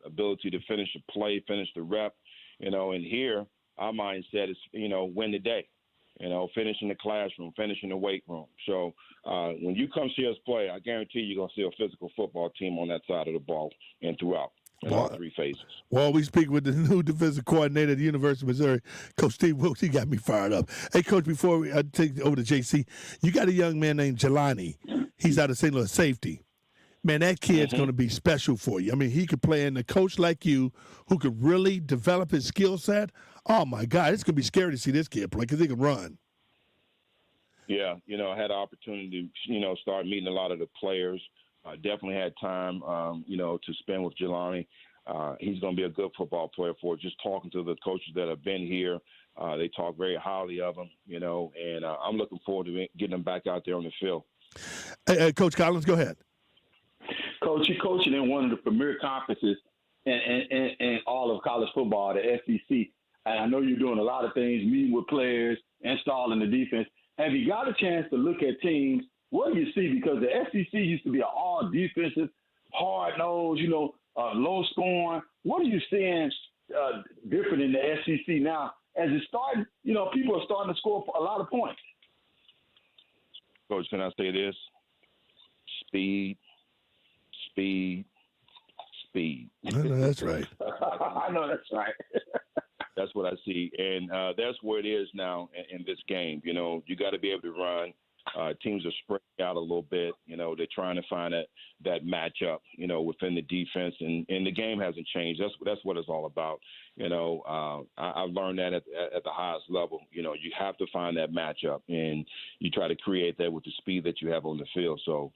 ability to finish a play, finish the rep, and here our mindset is, win the day, finish in the classroom, finish in the weight room. So when you come see us play, I guarantee you're going to see a physical football team on that side of the ball and throughout. In all three phases. Well, we speak with the new defensive coordinator at the University of Missouri, Coach Steve Wilks. He got me fired up. Hey, Coach, before we take it over to JC, you got a young man named Jelani. He's out of St. Louis, safety. Man, that kid's going to be special for you. I mean, he could play in a coach like you who could really develop his skill set. Oh, my God, it's going to be scary to see this kid play because he can run. Yeah, I had an opportunity to, start meeting a lot of the players. I definitely had time, to spend with Jelani. He's going to be a good football player for us. Just talking to the coaches that have been here, they talk very highly of him, and I'm looking forward to getting him back out there on the field. Hey, Coach Collins, go ahead. Coach, you're coaching in one of the premier conferences in all of college football, the SEC. And I know you're doing a lot of things, meeting with players, installing the defense. Have you got a chance to look at teams? What do you see? Because the SEC used to be an all defensive, hard-nosed, low scoring. What are you seeing different in the SEC now as it's starting? People are starting to score a lot of points. Coach, can I say this? Speed. I know that's right. I know that's right. That's what I see. And that's where it is now in this game. You got to be able to run. Teams are spread out a little bit. They're trying to find that matchup, within the defense. And the game hasn't changed. That's what it's all about. I've learned that at the highest level. You have to find that matchup, and you try to create that with the speed that you have on the field. So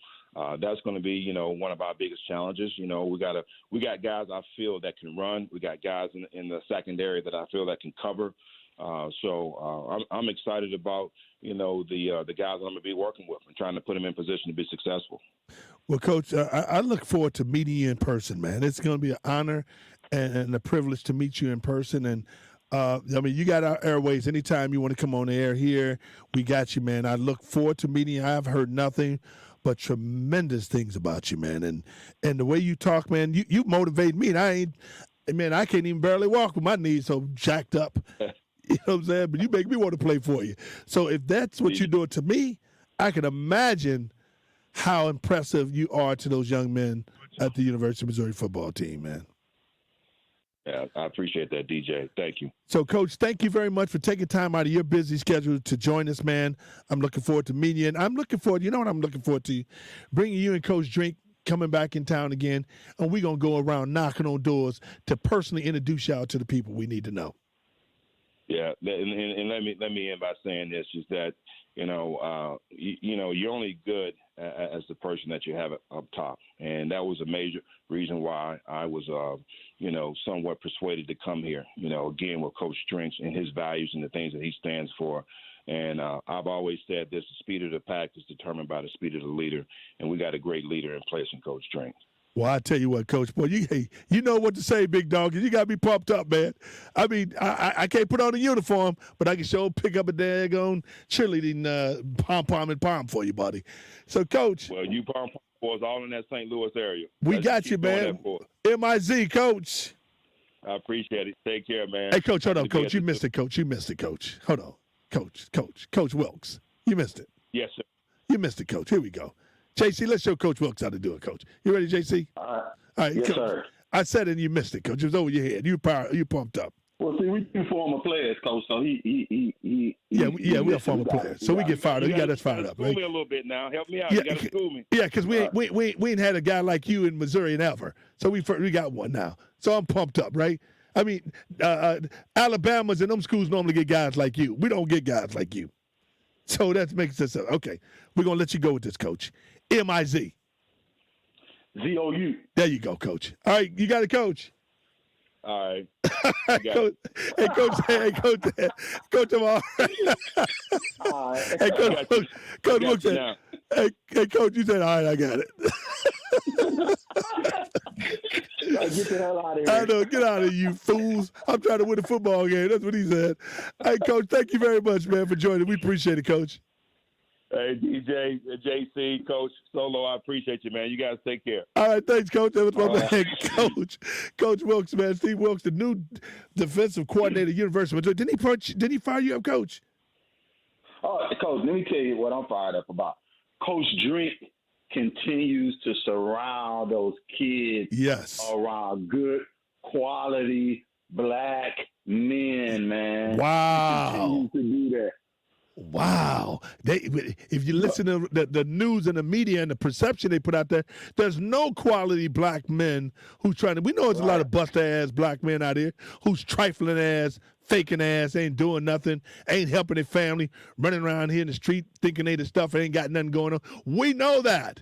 that's going to be, one of our biggest challenges. We got guys I feel that can run. We got guys in the secondary that I feel that can cover. So I'm excited about, the guys I'm going to be working with and trying to put them in position to be successful. Well, Coach, I look forward to meeting you in person, man. It's going to be an honor and a privilege to meet you in person. And, you got our airways. Anytime you want to come on the air here, we got you, man. I look forward to meeting you. I've heard nothing but tremendous things about you, man. And the way you talk, man, you motivate me. And I can't even barely walk with my knees so jacked up. You know what I'm saying? But you make me want to play for you. So if that's what you're doing to me, I can imagine how impressive you are to those young men at the University of Missouri football team, man. Yeah, I appreciate that, DJ. Thank you. So, Coach, thank you very much for taking time out of your busy schedule to join us, man. I'm looking forward to meeting you. And I'm looking forward, you know what I'm looking forward to? Bringing you and Coach Drink coming back in town again, and we're going to go around knocking on doors to personally introduce y'all to the people we need to know. Yeah, and let me end by saying this, is that, you're only good as the person that you have up top. And that was a major reason why I was, somewhat persuaded to come here, again, with Coach Drinks and his values and the things that he stands for. And I've always said this: the speed of the pack is determined by the speed of the leader. And we got a great leader in place in Coach Drinks. Well, I tell you what, Coach, boy, you know what to say, big dog. You got me pumped up, man. I mean, I can't put on a uniform, but I can sure pick up a daggone cheerleading pom-pom and pom for you, buddy. So, Coach. Well, you pom-pom boys all in that St. Louis area. We got you, man. MIZ, Coach. I appreciate it. Take care, man. Hey, Coach, hold on, Coach. You missed it, Coach. You missed it, Coach. Hold on. Coach Wilks. You missed it. Yes, sir. You missed it, Coach. Here we go. JC, let's show Coach Wilks how to do it, Coach. You ready, JC? All right, yes, Coach. Sir. I said it and you missed it, Coach. It was over your head. You pumped up. Well, see, we do former players, Coach, so he we are former players. So we get fired up. You got us fired up, right? School me a little bit now. Help me out. Yeah, you got to school me. Yeah, because we ain't had a guy like you in Missouri in ever. So we got one now. So I'm pumped up, right? I mean, Alabama's and them schools normally get guys like you. We don't get guys like you. So that makes sense. Okay, we're going to let you go with this, Coach. MIZ. ZOU. There you go, Coach. All right, you got it, Coach. All right. Coach, hey, Coach, I'm all right. Hey, Coach Wilkes said, hey, Coach, you said, all right, I got it. Get the hell out of here. I know, get out of here, you fools. I'm trying to win a football game. That's what he said. Hey, Coach, thank you very much, man, for joining. We appreciate it, Coach. Hey, DJ, JC, Coach Solo, I appreciate you, man. You guys take care. All right, thanks, Coach. That was my man, Coach Wilkes, man. Steve Wilkes, the new defensive coordinator at University. Didn't he fire you up, Coach? Oh, Coach, let me tell you what I'm fired up about. Coach Drink continues to surround those kids around good quality black men, man. Wow. He continues to do that. Wow. If you listen to the news and the media and the perception they put out there, there's no quality black men who's trying to. We know there's a lot of bust-ass black men out here who's trifling ass, faking ass, ain't doing nothing, ain't helping their family, running around here in the street thinking they the stuff, ain't got nothing going on. We know that.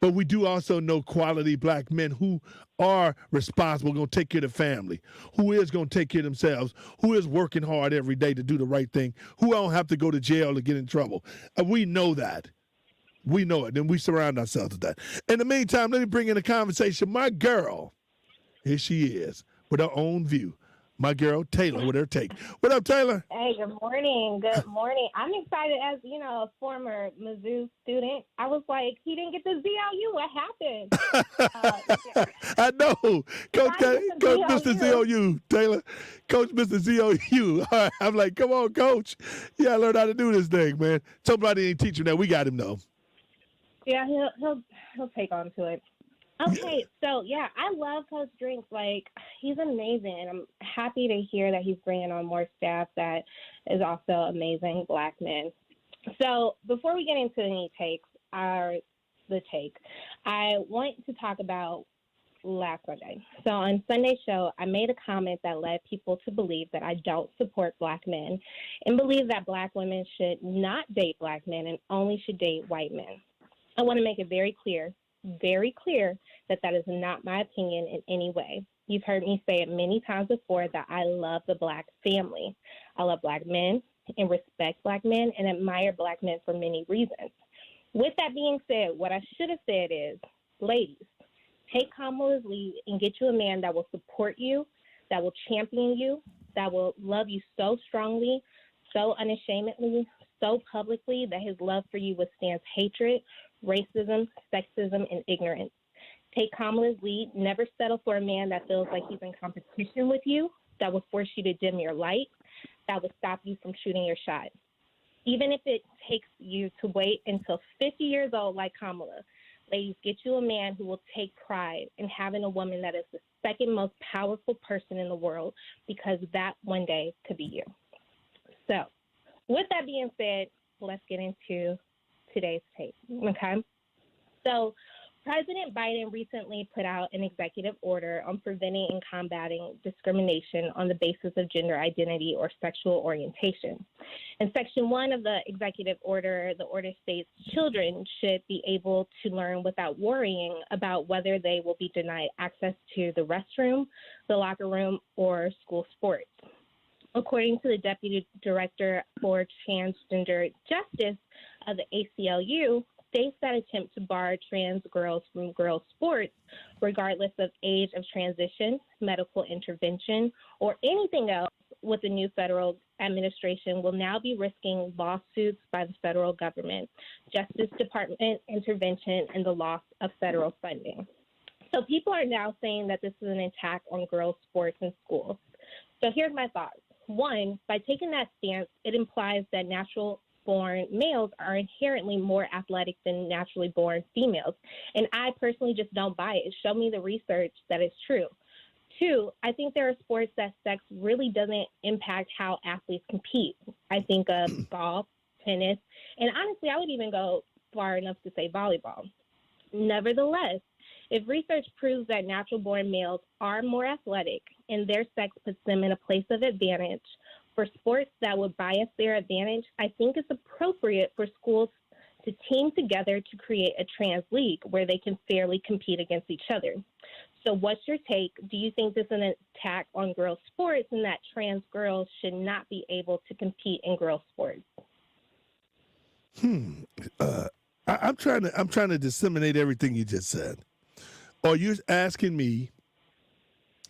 But we do also know quality black men who are responsible, going to take care of the family, who is going to take care of themselves, who is working hard every day to do the right thing, who don't have to go to jail to get in trouble. We know that. We know it, and we surround ourselves with that. In the meantime, let me bring in a conversation. My girl, here she is, with her own view. My girl, Taylor, with her take. What up, Taylor? Hey, good morning. Good morning. I'm excited as, a former Mizzou student. I was like, he didn't get the ZOU. What happened? I know. Coach Mr. ZOU, Taylor. Coach Mr. ZOU. All right. I'm like, come on, Coach. You got to learn how to do this thing, man. Somebody ain't teaching that. We got him, though. Yeah, he'll take on to it. Okay, so I love Coach Drinks. Like, he's amazing, and I'm happy to hear that he's bringing on more staff that is also amazing black men. So before we get into any takes, I want to talk about last Sunday. So on Sunday's show, I made a comment that led people to believe that I don't support black men and believe that black women should not date black men and only should date white men. I want to make it very clear that is not my opinion in any way. You've heard me say it many times before that I love the black family. I love black men and respect black men and admire black men for many reasons. With that being said, what I should have said is, ladies, take Kamala's lead and get you a man that will support you, that will champion you, that will love you so strongly, so unashamedly, so publicly that his love for you withstands hatred, racism, sexism, and ignorance. Take Kamala's lead. Never settle for a man that feels like he's in competition with you, that will force you to dim your light, that will stop you from shooting your shot. Even if it takes you to wait until 50 years old like Kamala, ladies, get you a man who will take pride in having a woman that is the second most powerful person in the world, because that one day could be you. So, with that being said, let's get into today's tape, okay? So, President Biden recently put out an executive order on preventing and combating discrimination on the basis of gender identity or sexual orientation. In Section 1 of the executive order, the order states children should be able to learn without worrying about whether they will be denied access to the restroom, the locker room, or school sports. According to the Deputy Director for Transgender Justice of the ACLU, states that attempt to bar trans girls from girls' sports, regardless of age of transition, medical intervention, or anything else with the new federal administration will now be risking lawsuits by the federal government, Justice Department intervention, and the loss of federal funding. So people are now saying that this is an attack on girls' sports in schools. So here's my thoughts. One, by taking that stance, it implies that natural-born males are inherently more athletic than naturally born females. And I personally just don't buy it. Show me the research that it's true. Two, I think there are sports that sex really doesn't impact how athletes compete. I think of golf, tennis, and honestly, I would even go far enough to say volleyball. Nevertheless, if research proves that natural-born males are more athletic and their sex puts them in a place of advantage for sports that would bias their advantage, I think it's appropriate for schools to team together to create a trans league where they can fairly compete against each other. So what's your take? Do you think this is an attack on girls' sports and that trans girls should not be able to compete in girls' sports? I'm trying to disseminate everything you just said. Are you asking me,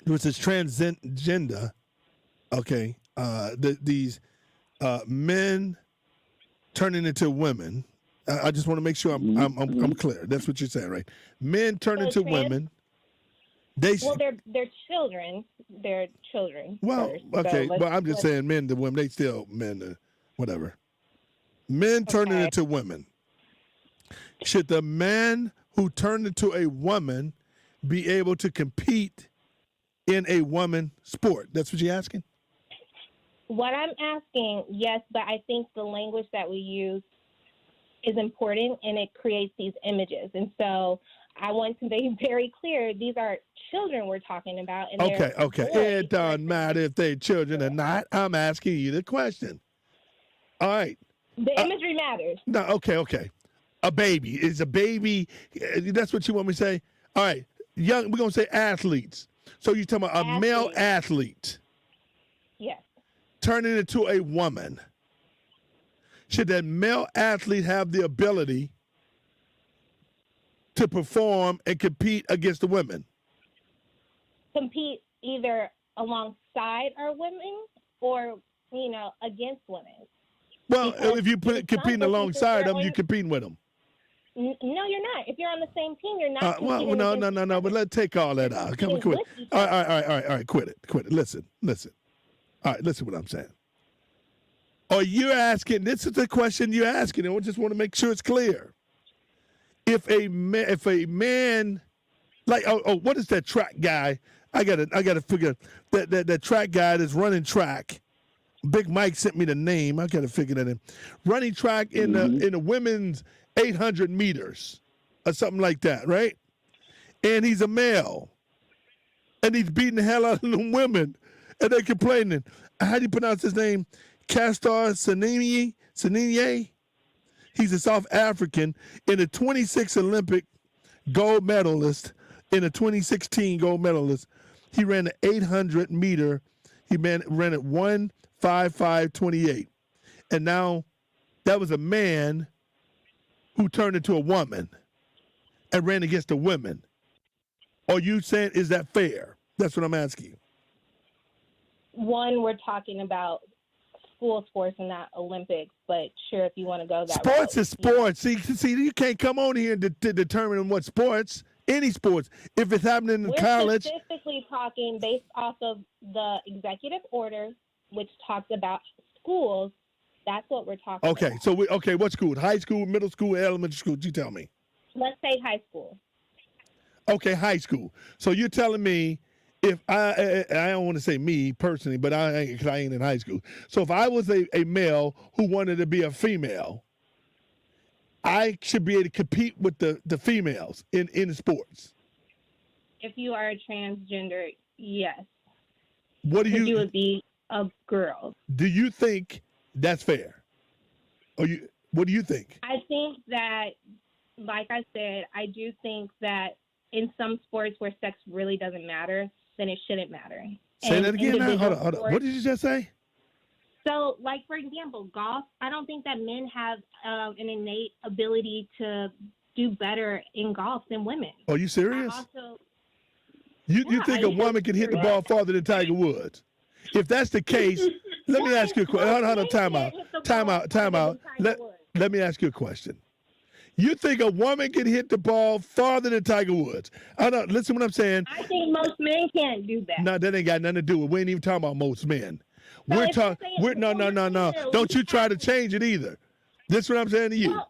which is transgender, okay, these men turning into women? I just want to make sure I'm clear. That's what you're saying, right? Men turn into women. They're children. They're children. Well, first. okay, So but I'm just saying men to women. They still men to whatever. Men turning into women. Should the man who turned into a woman be able to compete in a woman sport? That's what you're asking? What I'm asking, yes, but I think the language that we use is important and it creates these images. And so I want to be very clear, these are children we're talking about. And Okay. It doesn't matter if they're children or not. I'm asking you the question. All right. The imagery matters. No, okay. A baby. Is a baby, that's what you want me to say? All right. Young, we're going to say athletes. So you're talking about a male athlete. Yes. Turning into a woman. Should that male athlete have the ability to perform and compete against the women? Compete either alongside our women or, against women. Well, Because if you put it's competing not alongside them, necessarily- you're competing with them. No, you're not. If you're on the same team, you're not. Well, competing no. against But let's take all that out. Come on, competing quit. with each All right. Quit it. Listen. All right, listen what I'm saying. Are you asking? This is the question you're asking, and I just want to make sure it's clear. If a man, like, what is that track guy? I gotta figure that track guy that's running track. Big Mike sent me the name. I gotta figure that in. Running track in the women's 800 meters or something like that, right? And he's a male, and he's beating the hell out of them women, and they're complaining. How do you pronounce his name? Castor Semenya. He's a South African in the 26 Olympic gold medalist. In the 2016 gold medalist, he ran the 800 meter. He ran at 1:55:28, and now that was a man who turned into a woman and ran against the women. Are you saying, is that fair? That's what I'm asking you. One, we're talking about school sports and not Olympics, but sure, if you want to go that Sports route. is sports. See, you can't come on here to determine what sports, any sports. If it's happening in We're college. specifically talking based off of the executive order, which talks about schools. That's what we're talking about. Okay, so what school? High school, middle school, elementary school? You tell me. Let's say high school. Okay, high school. So you're telling me if I don't want to say me personally, but because I ain't in high school. So if I was a male who wanted to be a female, I should be able to compete with the females in sports. If you are a transgender, yes. What do you would be a girl. Do you think that's fair? What do you think? I think that, like I said, I do think that in some sports where sex really doesn't matter, then it shouldn't matter. Say that again now. Hold on. Sports, What did you just say? So, like, for example, golf, I don't think that men have an innate ability to do better in golf than women. Are you serious? Also, You think a woman can hit the ball farther than Tiger Woods? If that's the case, let me ask you a question. Hold on, time out. Let me ask you a question. You think a woman can hit the ball farther than Tiger Woods? Listen what I'm saying. I think most men can't do that. No, that ain't got nothing to do with it. We ain't even talking about most men. We're talking. No. Don't you try to change it either. This is what I'm saying to you.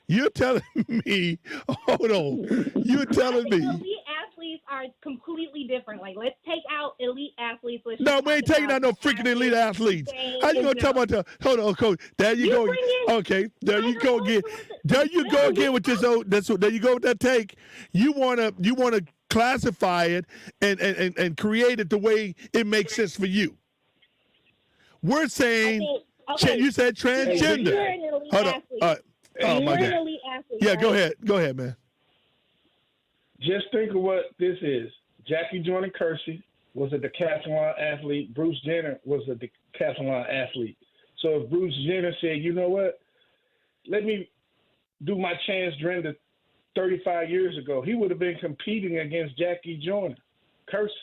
You're telling me. Hold on. You're telling me. Elite athletes are completely different. Like, let's take out elite athletes. No, we ain't taking out no freaking elite athletes. How you gonna talk about the? Hold on, coach. There you go. Okay, there you go again. There you go again with this old. There you go with that take. You wanna classify it and create it the way it makes sense for you. We're saying you said transgender. Hold on. Oh my God. Yeah, go ahead, man. Just think of what this is. Jackie Jordan Kersey was a decathlon athlete. Bruce Jenner was a decathlon athlete. So if Bruce Jenner said, you know what, let me do my transgender 35 years ago, he would have been competing against Jackie Jordan Kersey,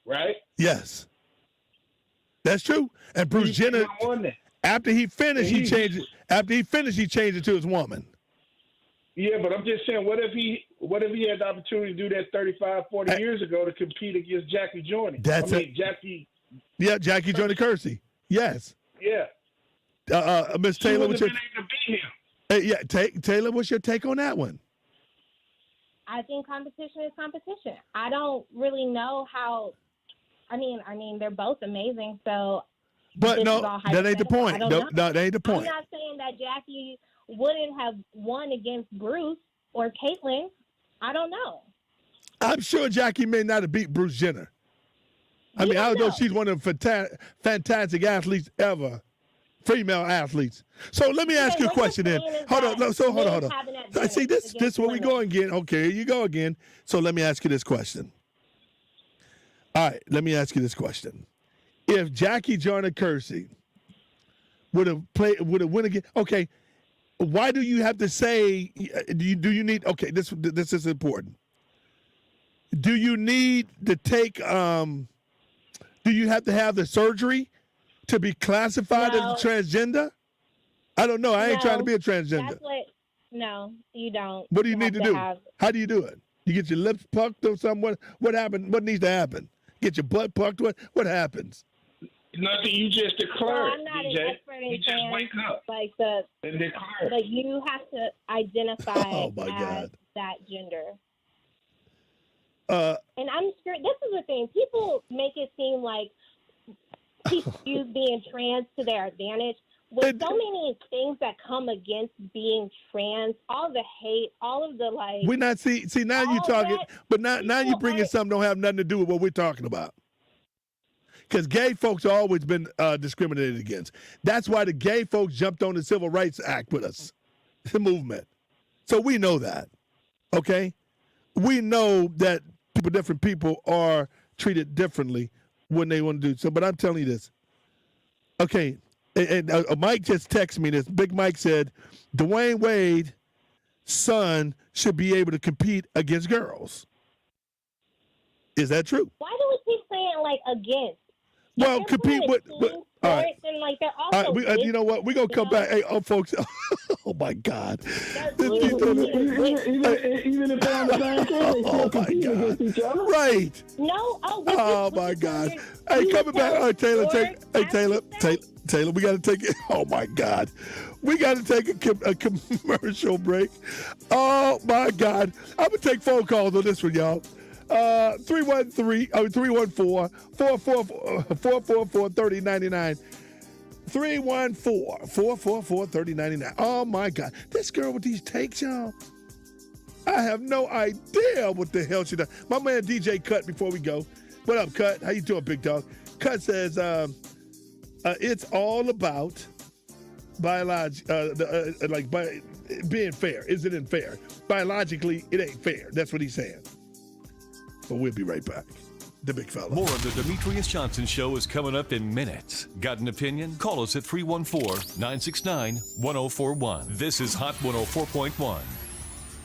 right? Yes. That's true. And Bruce Jenner, after he finished, he changed it. After he finished, he changed it to his woman. Yeah, but I'm just saying, what if he had the opportunity to do that 35, 40 years ago to compete against Jackie Jordan? Jackie. Yeah, Jackie Jordan Kersey. Yes. Yeah. Miss Taylor, what's your been able to beat him. Taylor, what's your take on that one? I think competition is competition. I don't really know how. I mean, they're both amazing. So, but no, that ain't the point. No, that ain't the point. I'm not saying that Jackie wouldn't have won against Bruce or Caitlyn. I don't know. I'm sure Jackie may not have beat Bruce Jenner. I mean, I don't know. She's one of the fantastic athletes ever, female athletes. So let me ask you a question then. Hold on. Hold on. See, this is where we go again. Okay, here you go again. So let me ask you this question. All right, let me ask you this question. If Jackie Jordan Kersey would have won again, okay, why do you have to say, do you need, okay, this is important. Do you need to take, do you have to have the surgery to be classified as a transgender? I don't know. I ain't trying to be a transgender. No, you don't. What do you need to do? How do you do it? You get your lips pucked or something? What happened? What needs to happen? Get your butt pucked? What happens? Nothing. You just declare I'm not DJ. an expert in You just wake up and declare. But you have to identify as that gender. And I'm sure this is the thing. People make it seem like people use being trans to their advantage. With so many things that come against being trans, all the hate, all of the We're not see now you talking, but now you bringing something don't have nothing to do with what we're talking about. Because gay folks have always been discriminated against. That's why the gay folks jumped on the Civil Rights Act with us, the movement. So we know that, okay? We know that different people are treated differently when they want to do so. But I'm telling you this, okay? And Mike just texted me this. Big Mike said, Dwayne Wade's son should be able to compete against girls. Is that true? Why do we keep saying against? Well, compete with all right. And they're also you know what? We're going to come back. Hey, folks. Oh, my God. Even if they're on the same team, they still compete against each other. Right. No. Oh, my God. Hey, coming back. All right, Taylor. Taylor, we got to take it. Oh, my God. We got to take a commercial break. Oh, my God. I'm going to take phone calls on this one, y'all. 313-444-3099. 314-444-3099. Oh, my God. This girl with these takes, y'all. I have no idea what the hell she does. My man DJ Cut, before we go. What up, Cut? How you doing, big dog? Cut says, it's all about being fair. Is it unfair? Biologically, it ain't fair. That's what he's saying. But we'll be right back. The big fella. More of the Demetrius Johnson Show is coming up in minutes. Got an opinion? Call us at 314-969-1041. This is Hot 104.1.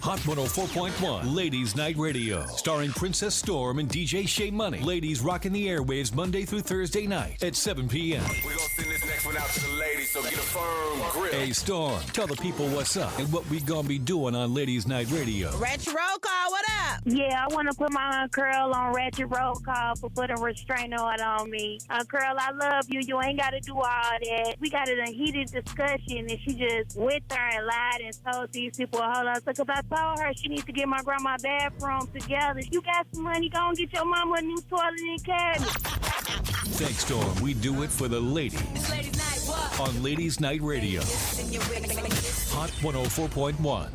Hot 104.1 Ladies Night Radio, starring Princess Storm and DJ Shea Money. Ladies rocking the airwaves Monday through Thursday night at 7 p.m. We're going to send this next one out to the ladies, so get a firm grip. Hey, Storm, tell the people what's up and what we going to be doing on Ladies Night Radio. Ratchet Roll Call, what up? Yeah, I want to put my Aunt Curl on Ratchet Roll Call for putting a restraining order on me. Aunt Curl, I love you. You ain't got to do all that. We got a heated discussion, and she just went there and lied and told these people, hold on, because I told her she needs to get my grandma bathroom together. You got some money, go and get your mama a new toilet and cabinet. Thanks, Storm. We do it for the ladies. Ladies Night what? On Ladies Night Radio. Hot 104.1.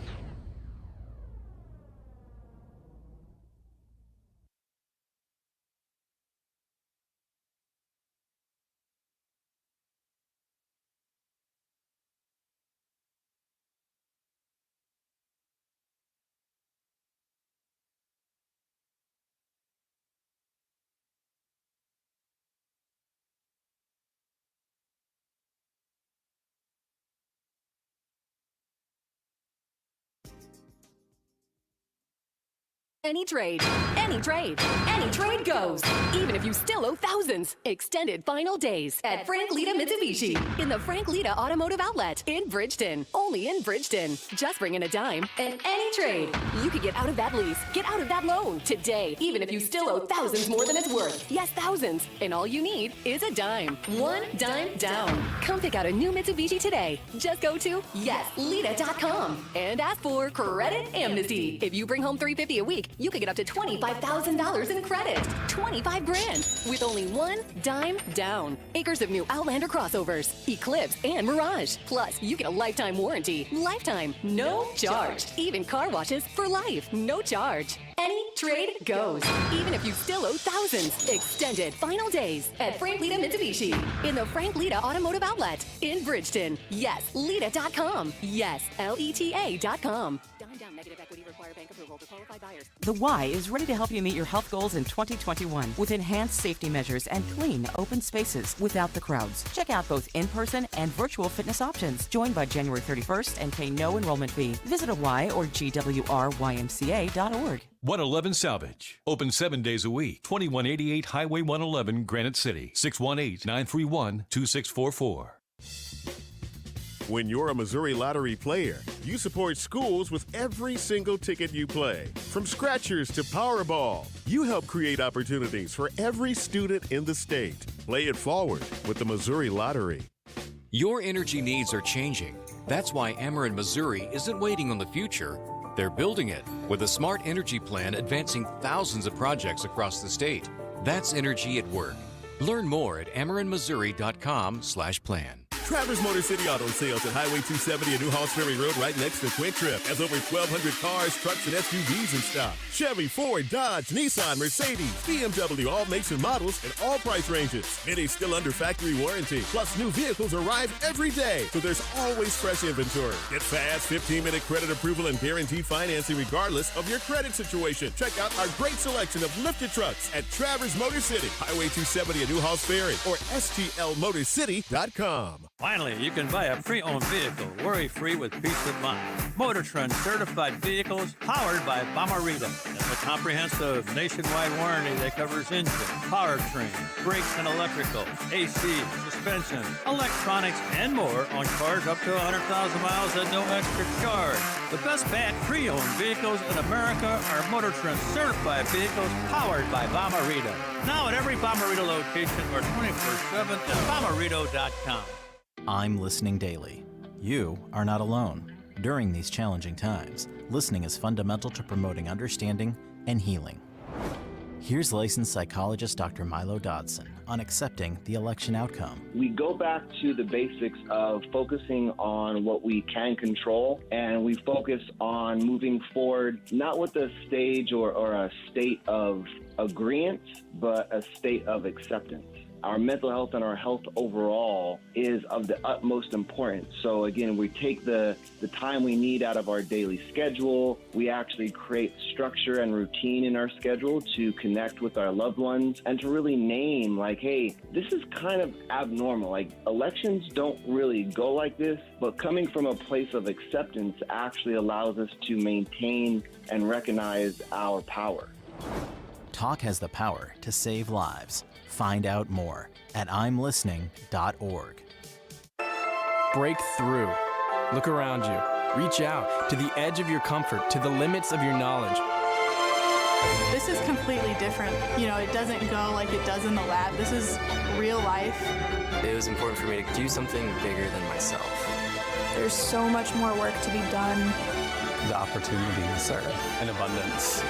Any trade, any trade, any trade goes. Even if you still owe thousands. Extended final days at Frank Lita Mitsubishi in the Frank Lita Automotive Outlet in Bridgeton. Only in Bridgeton. Just bring in a dime and any trade. You could get out of that lease, get out of that loan today, even if you still owe thousands more than it's worth. Yes, thousands. And all you need is a dime. One dime down. Come pick out a new Mitsubishi today. Just go to yeslita.com and ask for credit amnesty. If you bring home $350 a week, you could get up to $25,000 in credit. 25 grand with only one dime down. Acres of new Outlander crossovers, Eclipse, and Mirage. Plus, you get a lifetime warranty. Lifetime, no charge. Even car washes for life, no charge. Any trade goes, even if you still owe thousands. Extended final days at Frank Lita Mitsubishi in the Frank Lita Automotive Outlet in Bridgeton. Yes, Lita.com. Yes, LETA.com. Down negative equity require bank approval to qualify buyers. The Y is ready to help you meet your health goals in 2021 with enhanced safety measures and clean, open spaces without the crowds. Check out both in-person and virtual fitness options. Join by January 31st and pay no enrollment fee. Visit a Y or GWRYMCA.org. 111 Salvage. Open 7 days a week. 2188 Highway 111, Granite City. 618-931-2644. When you're a Missouri Lottery player, you support schools with every single ticket you play. From Scratchers to Powerball, you help create opportunities for every student in the state. Play it forward with the Missouri Lottery. Your energy needs are changing. That's why Ameren Missouri isn't waiting on the future. They're building it with a smart energy plan advancing thousands of projects across the state. That's energy at work. Learn more at AmerenMissouri.com/plan. Travers Motor City Auto Sales at Highway 270 and Newhalls Ferry Road right next to Quick Trip has over 1,200 cars, trucks, and SUVs in stock. Chevy, Ford, Dodge, Nissan, Mercedes, BMW, all makes and models, and all price ranges. Many still under factory warranty. Plus, new vehicles arrive every day, so there's always fresh inventory. Get fast 15-minute credit approval and guaranteed financing regardless of your credit situation. Check out our great selection of lifted trucks at Travers Motor City, Highway 270 at Newhalls Ferry, or STLMotorCity.com. Finally, you can buy a pre-owned vehicle worry-free with peace of mind. Motor Trend certified vehicles powered by Bomarito. That's a comprehensive nationwide warranty that covers engine, powertrain, brakes and electrical, AC, suspension, electronics, and more on cars up to 100,000 miles at no extra charge. The best bad pre-owned vehicles in America are Motor Trend certified vehicles powered by Bomarito. Now at every Bomarito location or 24/7 at Bomarito.com. I'm listening daily. You are not alone. During these challenging times, listening is fundamental to promoting understanding and healing. Here's licensed psychologist Dr. Milo Dodson on accepting the election outcome. We go back to the basics of focusing on what we can control, and we focus on moving forward, not with a stage or a state of agreement, but a state of acceptance. Our mental health and our health overall is of the utmost importance. So again, we take the time we need out of our daily schedule. We actually create structure and routine in our schedule to connect with our loved ones and to really name like, hey, this is kind of abnormal. Like elections don't really go like this, but coming from a place of acceptance actually allows us to maintain and recognize our power. Talk has the power to save lives. Find out more at imlistening.org. Break through. Look around you. Reach out to the edge of your comfort, to the limits of your knowledge. This is completely different. You know, it doesn't go like it does in the lab. This is real life. It was important for me to do something bigger than myself. There's so much more work to be done. The opportunities are in abundance.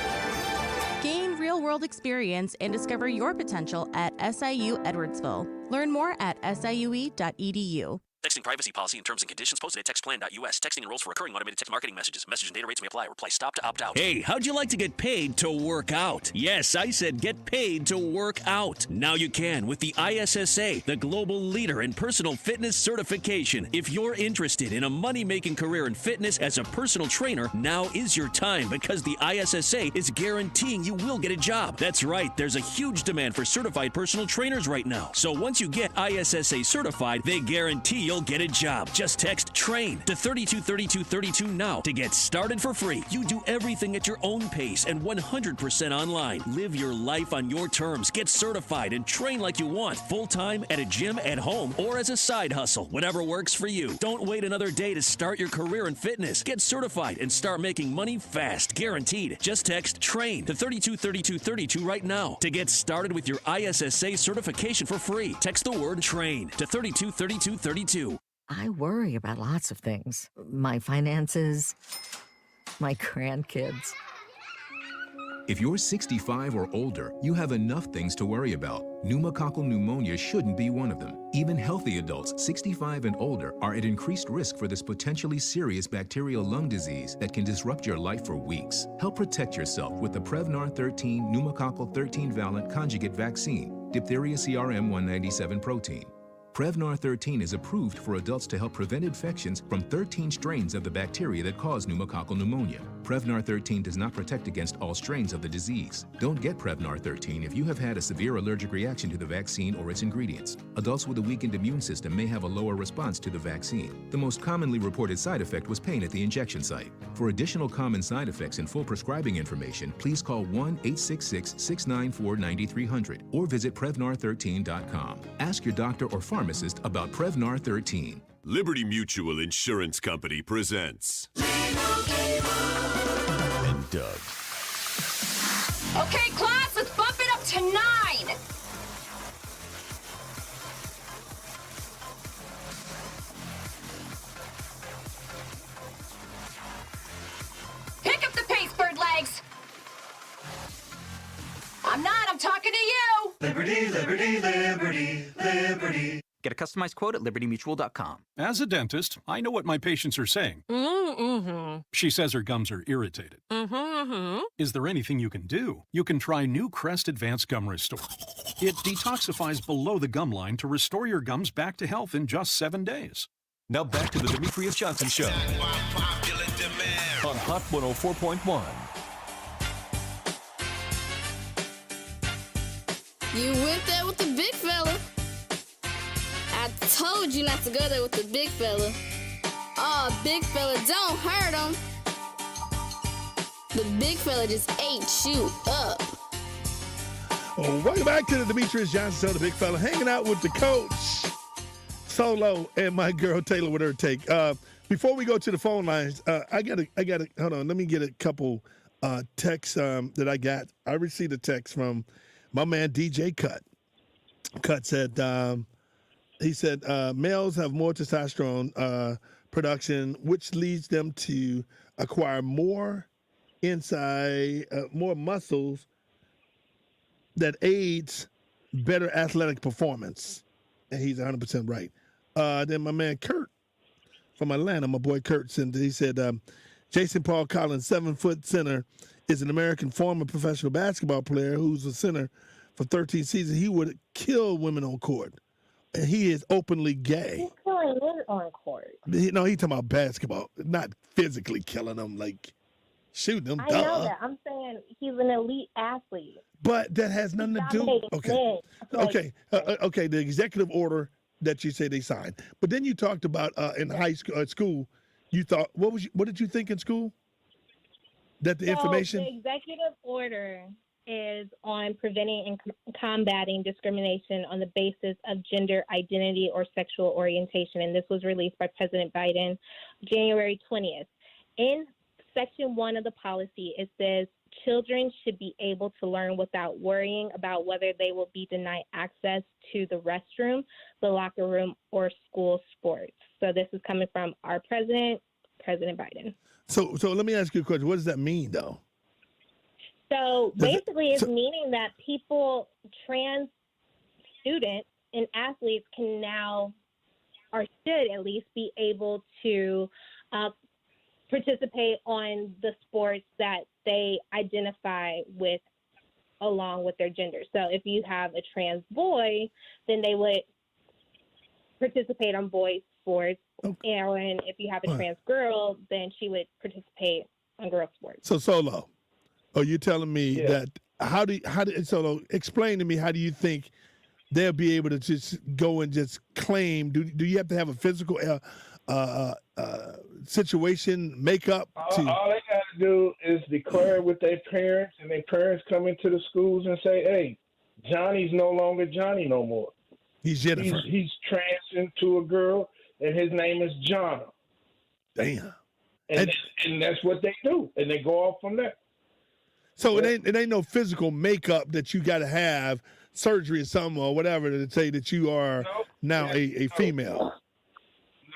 Gain real-world experience and discover your potential at SIU Edwardsville. Learn more at siue.edu. Texting privacy policy and terms and conditions posted at textplan.us. Texting enrolls for recurring automated text marketing messages. Message and data rates may apply. Reply stop to opt out. Hey, how'd you like to get paid to work out? Yes, I said get paid to work out. Now you can with the ISSA, the global leader in personal fitness certification. If you're interested in a money-making career in fitness as a personal trainer, now is your time because the ISSA is guaranteeing you will get a job. That's right, there's a huge demand for certified personal trainers right now. So once you get ISSA certified, they guarantee you'll you'll get a job. Just text TRAIN to 323232 now to get started for free. You do everything at your own pace and 100% online. Live your life on your terms. Get certified and train like you want. Full-time, at a gym, at home, or as a side hustle. Whatever works for you. Don't wait another day to start your career in fitness. Get certified and start making money fast. Guaranteed. Just text TRAIN to 323232 right now to get started with your ISSA certification for free. Text the word TRAIN to 323232. I worry about lots of things. My finances, my grandkids. If you're 65 or older, you have enough things to worry about. Pneumococcal pneumonia shouldn't be one of them. Even healthy adults 65 and older are at increased risk for this potentially serious bacterial lung disease that can disrupt your life for weeks. Help protect yourself with the Prevnar 13 pneumococcal 13-valent conjugate vaccine, diphtheria CRM 197 protein. Prevnar 13 is approved for adults to help prevent infections from 13 strains of the bacteria that cause pneumococcal pneumonia. Prevnar 13 does not protect against all strains of the disease. Don't get Prevnar 13 if you have had a severe allergic reaction to the vaccine or its ingredients. Adults with a weakened immune system may have a lower response to the vaccine. The most commonly reported side effect was pain at the injection site. For additional common side effects and full prescribing information, please call 1-866-694-9300 or visit Prevnar13.com. Ask your doctor or pharmacist about Prevnar 13. Liberty Mutual Insurance Company presents And Doug. Okay, class, let's bump it up to 9. Pick up the pace, bird legs. I'm talking to you. Liberty, liberty, liberty, liberty. Get a customized quote at libertymutual.com. As a dentist, I know what my patients are saying. Mm-hmm. She says her gums are irritated. Mm-hmm. Is there anything you can do? You can try new Crest Advanced Gum Restore. It detoxifies below the gum line to restore your gums back to health in just 7 days. Now back to the Demetrius Johnson Show on Hot 104.1. You went there with the big fella. I told you not to go there with the big fella. Oh, big fella, don't hurt him. The big fella just ate you up. Oh, welcome back to the Demetrius Johnson Show, the big fella, hanging out with the coach, Solo, and my girl Taylor with her take. Before we go to the phone lines, I gotta hold on. Let me get a couple texts that I got. I received a text from my man DJ Cut. Cut said, he said, males have more testosterone production, which leads them to acquire more more muscles that aids better athletic performance. And he's 100% right. Then my man Kurt from Atlanta, my boy Kurt, he said, Jason Paul Collins, 7-foot center, is an American former professional basketball player who's a center for 13 seasons. He would kill women on court. And he is openly gay. He's killing men on court. He's talking about basketball, not physically killing them, like shooting them. I know that. I'm saying he's an elite athlete. But that has nothing to do. Okay. Okay. The executive order that you say they signed, but then you talked about in high school, school. You thought what did you think in school? That the information. The executive order is on preventing and combating discrimination on the basis of gender identity or sexual orientation, and this was released by President Biden January 20th. In Section 1 of the policy, it says children should be able to learn without worrying about whether they will be denied access to the restroom, the locker room, or school sports. So this is coming from our president, President Biden. So let me ask you a question. What does that mean, though? So basically, it's meaning that people, trans students and athletes can now, or should at least, be able to participate on the sports that they identify with along with their gender. So if you have a trans boy, then they would participate on boys sports. Okay. And if you have a trans girl, then she would participate on girl sports. So Solo, are you telling me that Solo, explain to me, how do you think they'll be able to just go and just claim. Do you have to have a physical situation, makeup? All they got to do is declare with their parents, and their parents come into the schools and say, "Hey, Johnny's no longer Johnny no more. He's Jennifer. He's trans into a girl, and his name is Jonna." Damn. And that's what they do, and they go off from there. So it ain't no physical makeup that you got to have, surgery or something or whatever to say that you are now a female.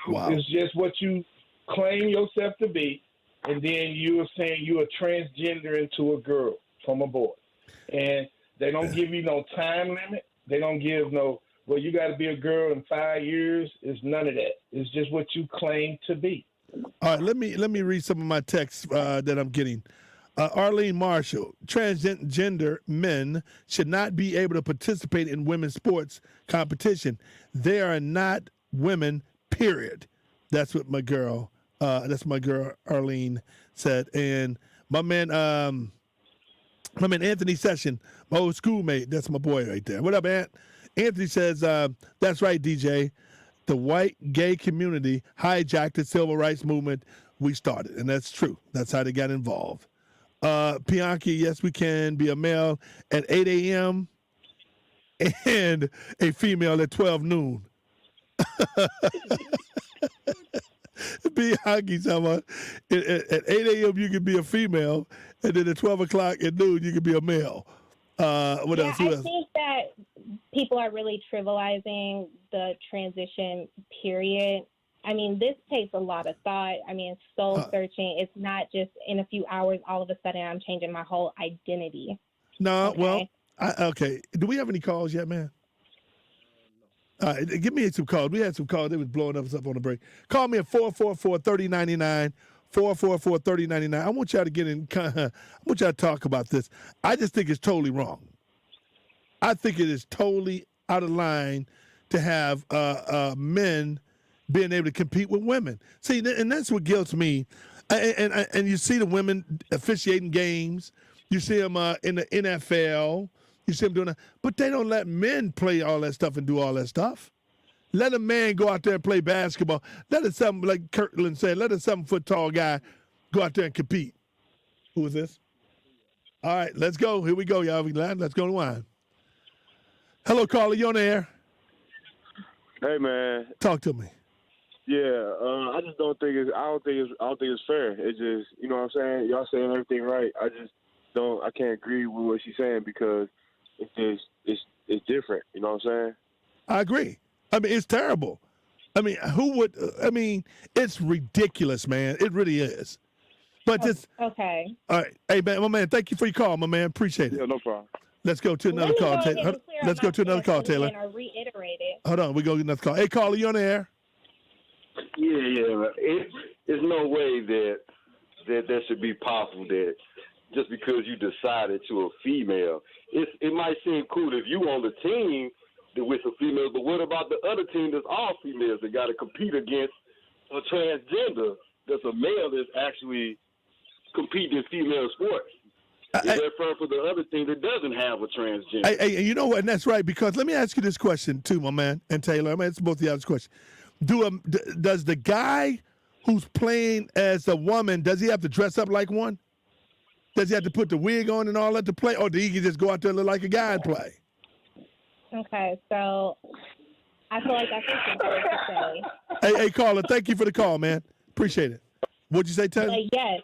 No, wow. It's just what you claim yourself to be, and then you are saying you are transgender into a girl from a boy. And they don't give you no time limit. They don't give no, well, you got to be a girl in 5 years. It's none of that. It's just what you claim to be. All right, let me read some of my texts that I'm getting. Arlene Marshall, transgender men should not be able to participate in women's sports competition. They are not women, period. That's what my girl Arlene said. And my man Anthony Session, my old schoolmate, that's my boy right there. What up, Ant? Anthony says, that's right, DJ. The white gay community hijacked the civil rights movement we started. And that's true. That's how they got involved. Pianki, yes, we can be a male at 8 a.m. and a female at 12 noon. Pianki, someone at 8 a.m. you can be a female, and then at 12 o'clock at noon you can be a male. What else? Who I else? think that people are really trivializing the transition period. I mean, this takes a lot of thought. I mean, soul searching. It's not just in a few hours, all of a sudden I'm changing my whole identity. No, okay? well, okay. Do we have any calls yet, man? All right, give me some calls. We had some calls. They was blowing us up on the break. Call me at 444-3099, 444-3099. I want y'all to get in. I want y'all to talk about this. I just think it's totally wrong. I think it is totally out of line to have men being able to compete with women. See, and that's what guilts me. And you see the women officiating games. You see them in the NFL. You see them doing that. But they don't let men play all that stuff and do all that stuff. Let a man go out there and play basketball. Let it something, like Kirkland said, let a 7-foot tall guy go out there and compete. Who is this? All right, let's go. Here we go, y'all. Let's go to wine. Hello, caller. You on the air? Hey, man. Talk to me. Yeah, I just don't think it's. I don't think it's fair. It's just, you know what I'm saying. Y'all saying everything right. I just don't. I can't agree with what she's saying because it's different. You know what I'm saying. I agree. I mean, it's terrible. I mean, who would? I mean, it's ridiculous, man. It really is. But just okay. All right, hey man, my man. Thank you for your call, my man. Appreciate it. Yeah, no problem. Let's go to another call, Taylor. Let's go to another call, Taylor. Reiterate it. Hold on, we go to another call. Hey, caller, you on the air? Yeah. There's no way that should be possible that just because you decided to a female, it might seem cool if you on the team with a female, but what about the other team that's all females that got to compete against a transgender that's a male that's actually competing in female sports? Is that fair for the other team that doesn't have a transgender? Hey, you know what? And that's right, because let me ask you this question too, my man, and Taylor. I'm going to answer both of y'all's questions. Does the guy who's playing as a woman, does he have to dress up like one? Does he have to put the wig on and all that to play? Or do he can just go out there and look like a guy and play? Okay, so I feel like that's insensitive to say. Hey, caller, thank you for the call, man. Appreciate it. What'd you say, Taylor? Yes.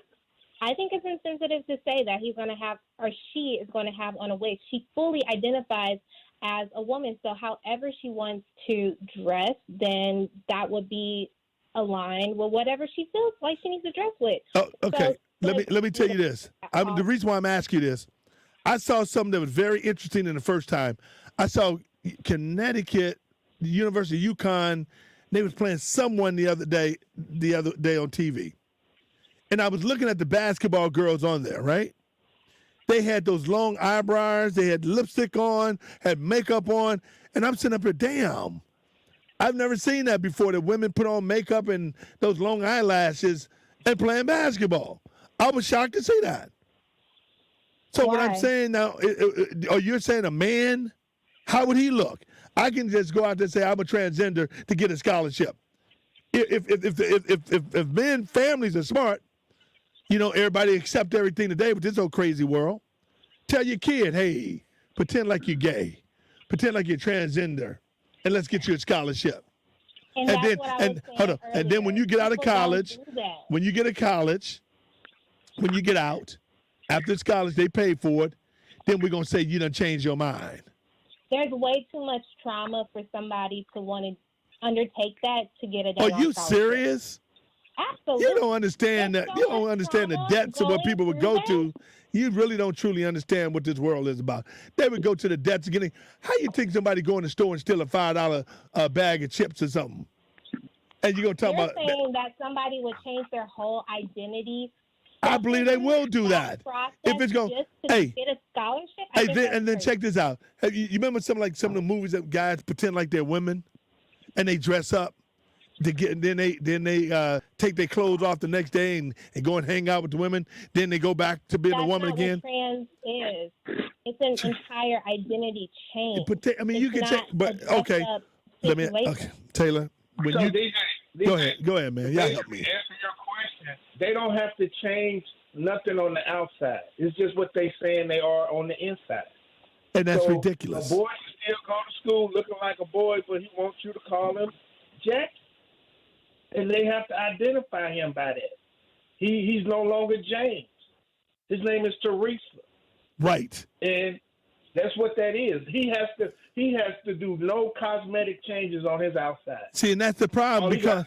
I think it's insensitive to say that he's going to have, or she is going to have on a wig. She fully identifies as a woman. So however she wants to dress, then that would be aligned with whatever she feels like she needs to dress with. Oh, okay. So, let me tell you this. The reason why I'm asking you this, I saw something that was very interesting in the first time. I saw Connecticut, the University of UConn, they was playing someone the other day on TV. And I was looking at the basketball girls on there, right? They had those long eyebrows, they had lipstick on, had makeup on, and I'm sitting up here, damn. I've never seen that before, that women put on makeup and those long eyelashes and playing basketball. I was shocked to see that. So what I'm saying now, or you're saying a man, how would he look? I can just go out there and say I'm a transgender to get a scholarship. If men families are smart, you know, everybody accept everything today with this old crazy world. Tell your kid, hey, pretend like you're gay, pretend like you're transgender, and let's get you a scholarship. And then hold on. And then when you get out of college, when you get out, after college, they pay for it. Then we're gonna say you done changed your mind. There's way too much trauma for somebody to want to undertake that to get a day. Are you serious? Absolutely. You don't understand that. You don't understand the depths of what people would go to. You really don't truly understand what this world is about. They would go to the depths of getting. How you think somebody go in the store and steal a $5 bag of chips or something? And you're gonna talk about saying that somebody would change their whole identity. I believe they will do that. If it's going, hey, get a scholarship. Hey, then check this out. Have you remember some of the movies that guys pretend like they're women, and they dress up to get, and then they take their clothes off the next day and go and hang out with the women. Then they go back to being a woman again. That's not what trans is. It's an entire identity change. I mean, you can check, but okay. Let me, okay, Taylor. When So you DJ, go ahead, man. Yeah, help me. To answer your question, they don't have to change nothing on the outside. It's just what they saying they are on the inside. And that's So ridiculous. A boy can still go to school looking like a boy, but he wants you to call him Jack. And they have to identify him by that. He's no longer James. His name is Teresa. Right. And that's what that is. He has to do no cosmetic changes on his outside. See, and that's the problem because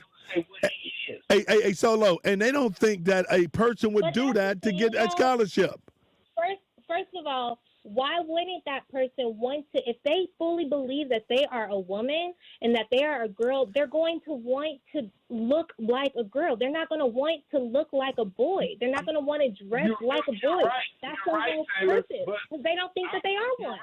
hey, Solo, and they don't think that a person would do that to get a scholarship. First of all, why wouldn't that person want to, if they fully believe that they are a woman and that they are a girl, they're going to want to look like a girl. They're not going to want to look like a boy. They're not going to want to dress like a boy. That's the whole purpose, because they don't think that they are one.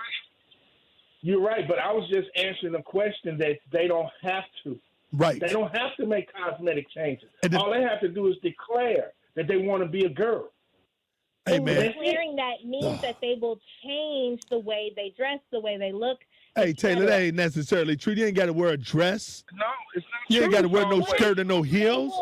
You're right, but I was just answering a question that they don't have to. Right. They don't have to make cosmetic changes. All they have to do is declare that they want to be a girl. Hey, man. Declaring that means that they will change the way they dress, the way they look. Hey, Taylor, that ain't necessarily true. You ain't got to wear a dress. No, it's not You ain't got to wear no skirt and no heels.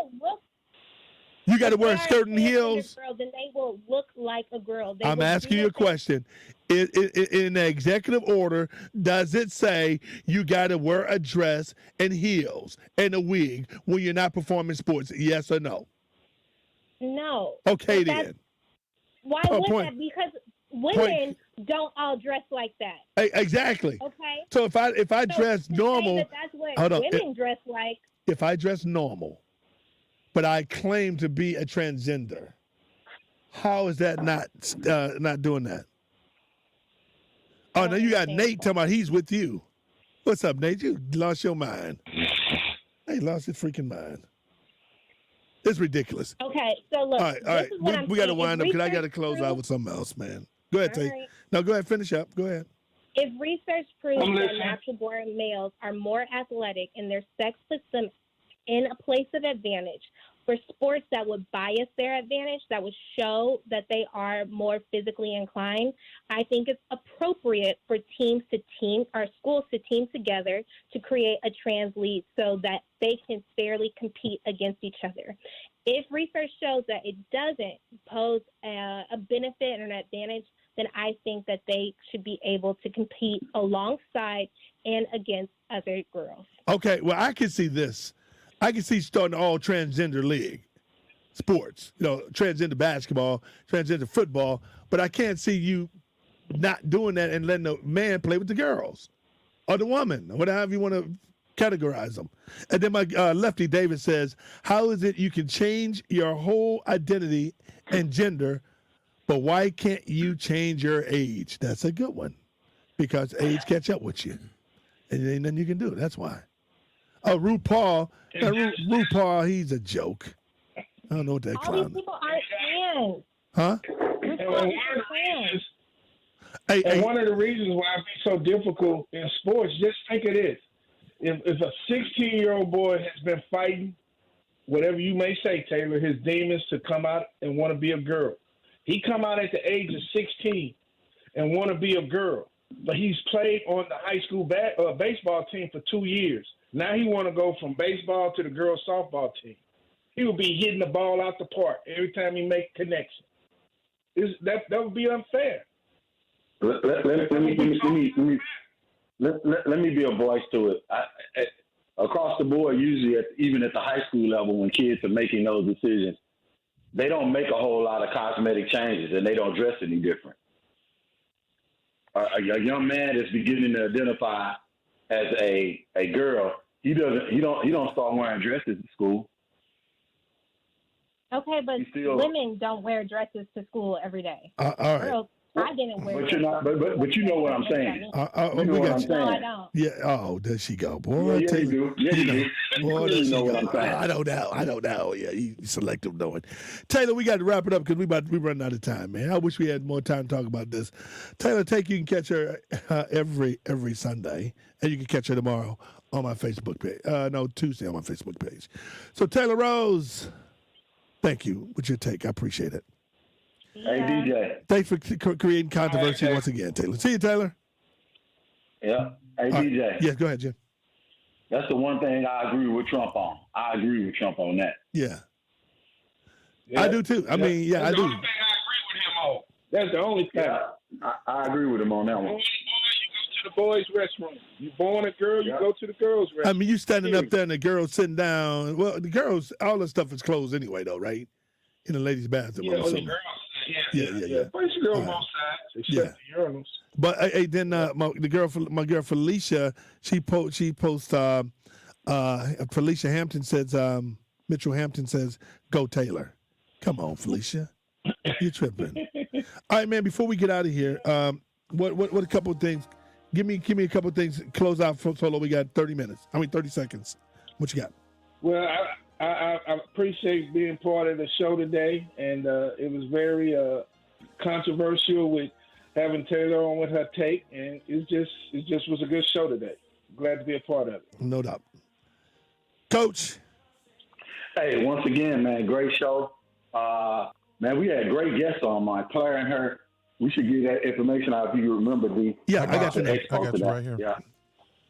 You got to wear a skirt and heels. Girl, then they will look like a girl. I'm asking you a question. In the executive order, does it say you got to wear a dress and heels and a wig when you're not performing sports? Yes or no? No. Okay, then. Why would that? Because women don't all dress like that. Exactly. Okay. So if I dress normal, that's what hold on. women dress like. If I dress normal, but I claim to be a transgender, how is that not doing that? Oh, now you got Nate talking about he's with you. What's up, Nate? You lost your mind. Hey, lost his freaking mind. It's ridiculous. Okay, so look. All right. We got to wind up because I got to close out with something else, man. Go ahead, Tate. Right. No, go ahead. Finish up. Go ahead. If research proves that natural-born males are more athletic and their sex puts them in a place of advantage for sports that would bias their advantage, that would show that they are more physically inclined, I think it's appropriate for teams to team or schools to team together to create a trans league so that they can fairly compete against each other. If research shows that it doesn't pose a benefit or an advantage, then I think that they should be able to compete alongside and against other girls. Okay, well, I can see this. I can see starting an all transgender league, sports, transgender basketball, transgender football, but I can't see you not doing that and letting the man play with the girls or the woman, or whatever you want to categorize them. And then my Lefty David says, how is it you can change your whole identity and gender, but why can't you change your age? That's a good one, because age catch up with you, and there ain't nothing you can do. That's why. Oh, RuPaul, he's a joke. I don't know what that clown is. All these people aren't trans. Huh? And one of the reasons why it's so difficult in sports, just think of this. If a 16-year-old boy has been fighting, whatever you may say, Taylor, his demons to come out and want to be a girl. He come out at the age of 16 and want to be a girl. but he's played on the high school baseball team for 2 years. Now he want to go from baseball to the girls softball team. He will be hitting the ball out the park every time he make connection. That would be unfair. Let me be a voice to it. Across the board, usually even at the high school level, when kids are making those decisions, they don't make a whole lot of cosmetic changes and they don't dress any different. A young man that's beginning to identify as a girl, he don't start wearing dresses at school. Okay, but women don't wear dresses to school every day. All right. Girls, I didn't wear But you're not. But you know what I'm saying. You know what I'm saying. No, I don't. Yeah. Oh, there she go, boy. Yeah, you do. Yeah, you do. Boy, You there she know what go. I'm saying. I don't know. Yeah, you selective knowing. Taylor, we got to wrap it up because we running out of time, man. I wish we had more time to talk about this. Taylor, you can catch her every Sunday, and you can catch her tomorrow on my Facebook page. No, Tuesday on my Facebook page. So Taylor Rose, thank you with your take. I appreciate it. Hey, DJ. Thanks for creating controversy once again, Taylor. See you, Taylor. Yeah. Hey, All DJ. right. Yes, go ahead, Jim. That's the one thing I agree with Trump on. I agree with Trump on that. Yeah. I do too. I mean, yeah, I do. That's the only thing. Yeah, I agree with him on that one. You go to the boys' restroom. You born a girl, you go to the girls' restroom. I mean, you standing up there and the girls sitting down. Well, the girls, all the stuff is closed anyway, though, right? In the ladies' bathroom. Yeah, or the something. girls. Yeah. Basically on both sides, except the urinals. But then my girl Felicia, she posts Felicia Hampton says Mitchell Hampton says go Taylor. Come on, Felicia, you're tripping. All right, man. Before we get out of here, what a couple of things. Give me a couple of things. Close out for Solo. We got 30 seconds. What you got? Well, I appreciate being part of the show today, and it was very controversial with having Taylor on with her take, and it just was a good show today. Glad to be a part of it. No doubt. Coach. Hey, once again, man, great show. Man, we had great guests on, Mike. Claire and her. We should get that information out if you remember, D. Yeah, I got you right here. Yeah.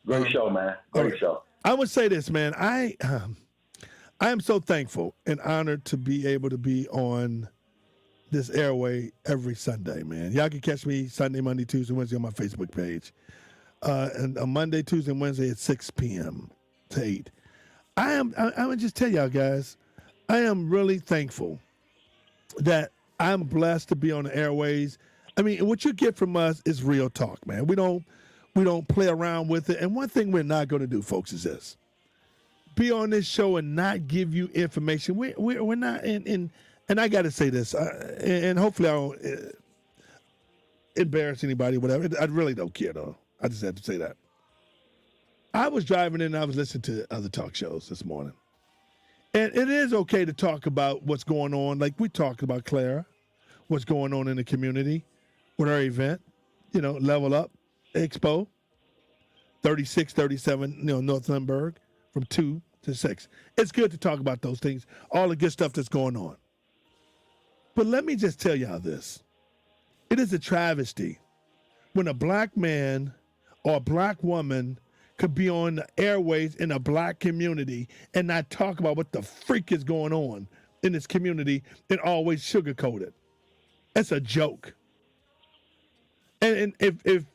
Great show, man. Great show. I would say this, man. I am so thankful and honored to be able to be on this airway every Sunday, man. Y'all can catch me Sunday, Monday, Tuesday, Wednesday on my Facebook page. And on Monday, Tuesday, and Wednesday at 6 p.m. to 8. I would just tell y'all guys, I am really thankful that I'm blessed to be on the airways. I mean, what you get from us is real talk, man. We don't play around with it. And one thing we're not going to do, folks, is this. Be on this show and not give you information. We're not in and I got to say this, and hopefully I don't embarrass anybody, whatever. I really don't care, though. I just had to say that. I was driving in and I was listening to other talk shows this morning. And it is okay to talk about what's going on. Like we talked about Clara, what's going on in the community with our event, Level Up Expo, 36, 37, North Lindbergh, from 2 to 6. It's good to talk about those things, all the good stuff that's going on. But let me just tell y'all this. It is a travesty when a black man or a black woman could be on the airways in a black community and not talk about what the freak is going on in this community and always sugarcoat it. That's a joke. And if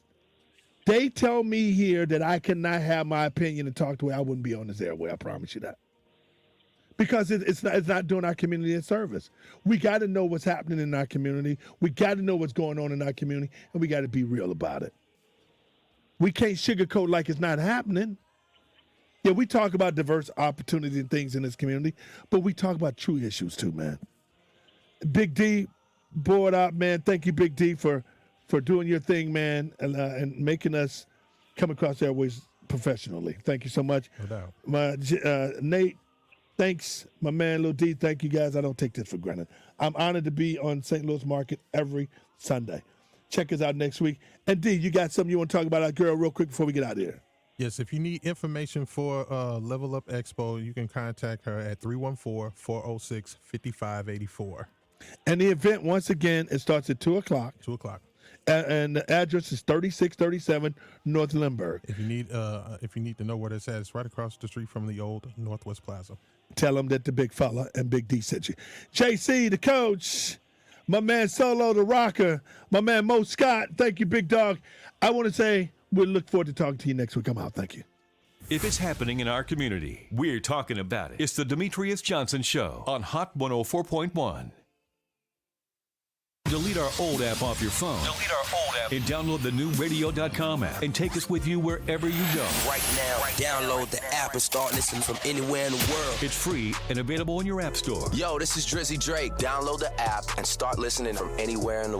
they tell me here that I cannot have my opinion and talk to her, I wouldn't be on this airway. I promise you that. Because it's not doing our community a service. We got to know what's happening in our community. We got to know what's going on in our community, and we got to be real about it. We can't sugarcoat like it's not happening. Yeah, we talk about diverse opportunities and things in this community, but we talk about true issues too, man. Big D, board up, man. Thank you, Big D, for doing your thing, man, and making us come across airways professionally. Thank you so much. No doubt. Nate, thanks. My man, Lil D, thank you, guys. I don't take this for granted. I'm honored to be on St. Louis Market every Sunday. Check us out next week. And D, you got something you want to talk about our girl real quick before we get out of here? Yes, if you need information for Level Up Expo, you can contact her at 314-406-5584. And the event, once again, it starts at 2 o'clock. 2 o'clock. And the address is 3637 North Lindbergh. If you need to know where it's at, it's right across the street from the old Northwest Plaza. Tell them that the big fella and Big D sent you. JC, the coach, my man Solo, the rocker, my man Mo Scott. Thank you, big dog. I want to say we'll look forward to talking to you next week. I'm out. Thank you. If it's happening in our community, we're talking about it. It's the Demetrius Johnson Show on Hot 104.1. Delete our old app off your phone. Delete our old app. And download the new radio.com app and take us with you wherever you go. Right now, download the app and start listening from anywhere in the world. It's free and available in your app store. Yo, this is Drizzy Drake. Download the app and start listening from anywhere in the world.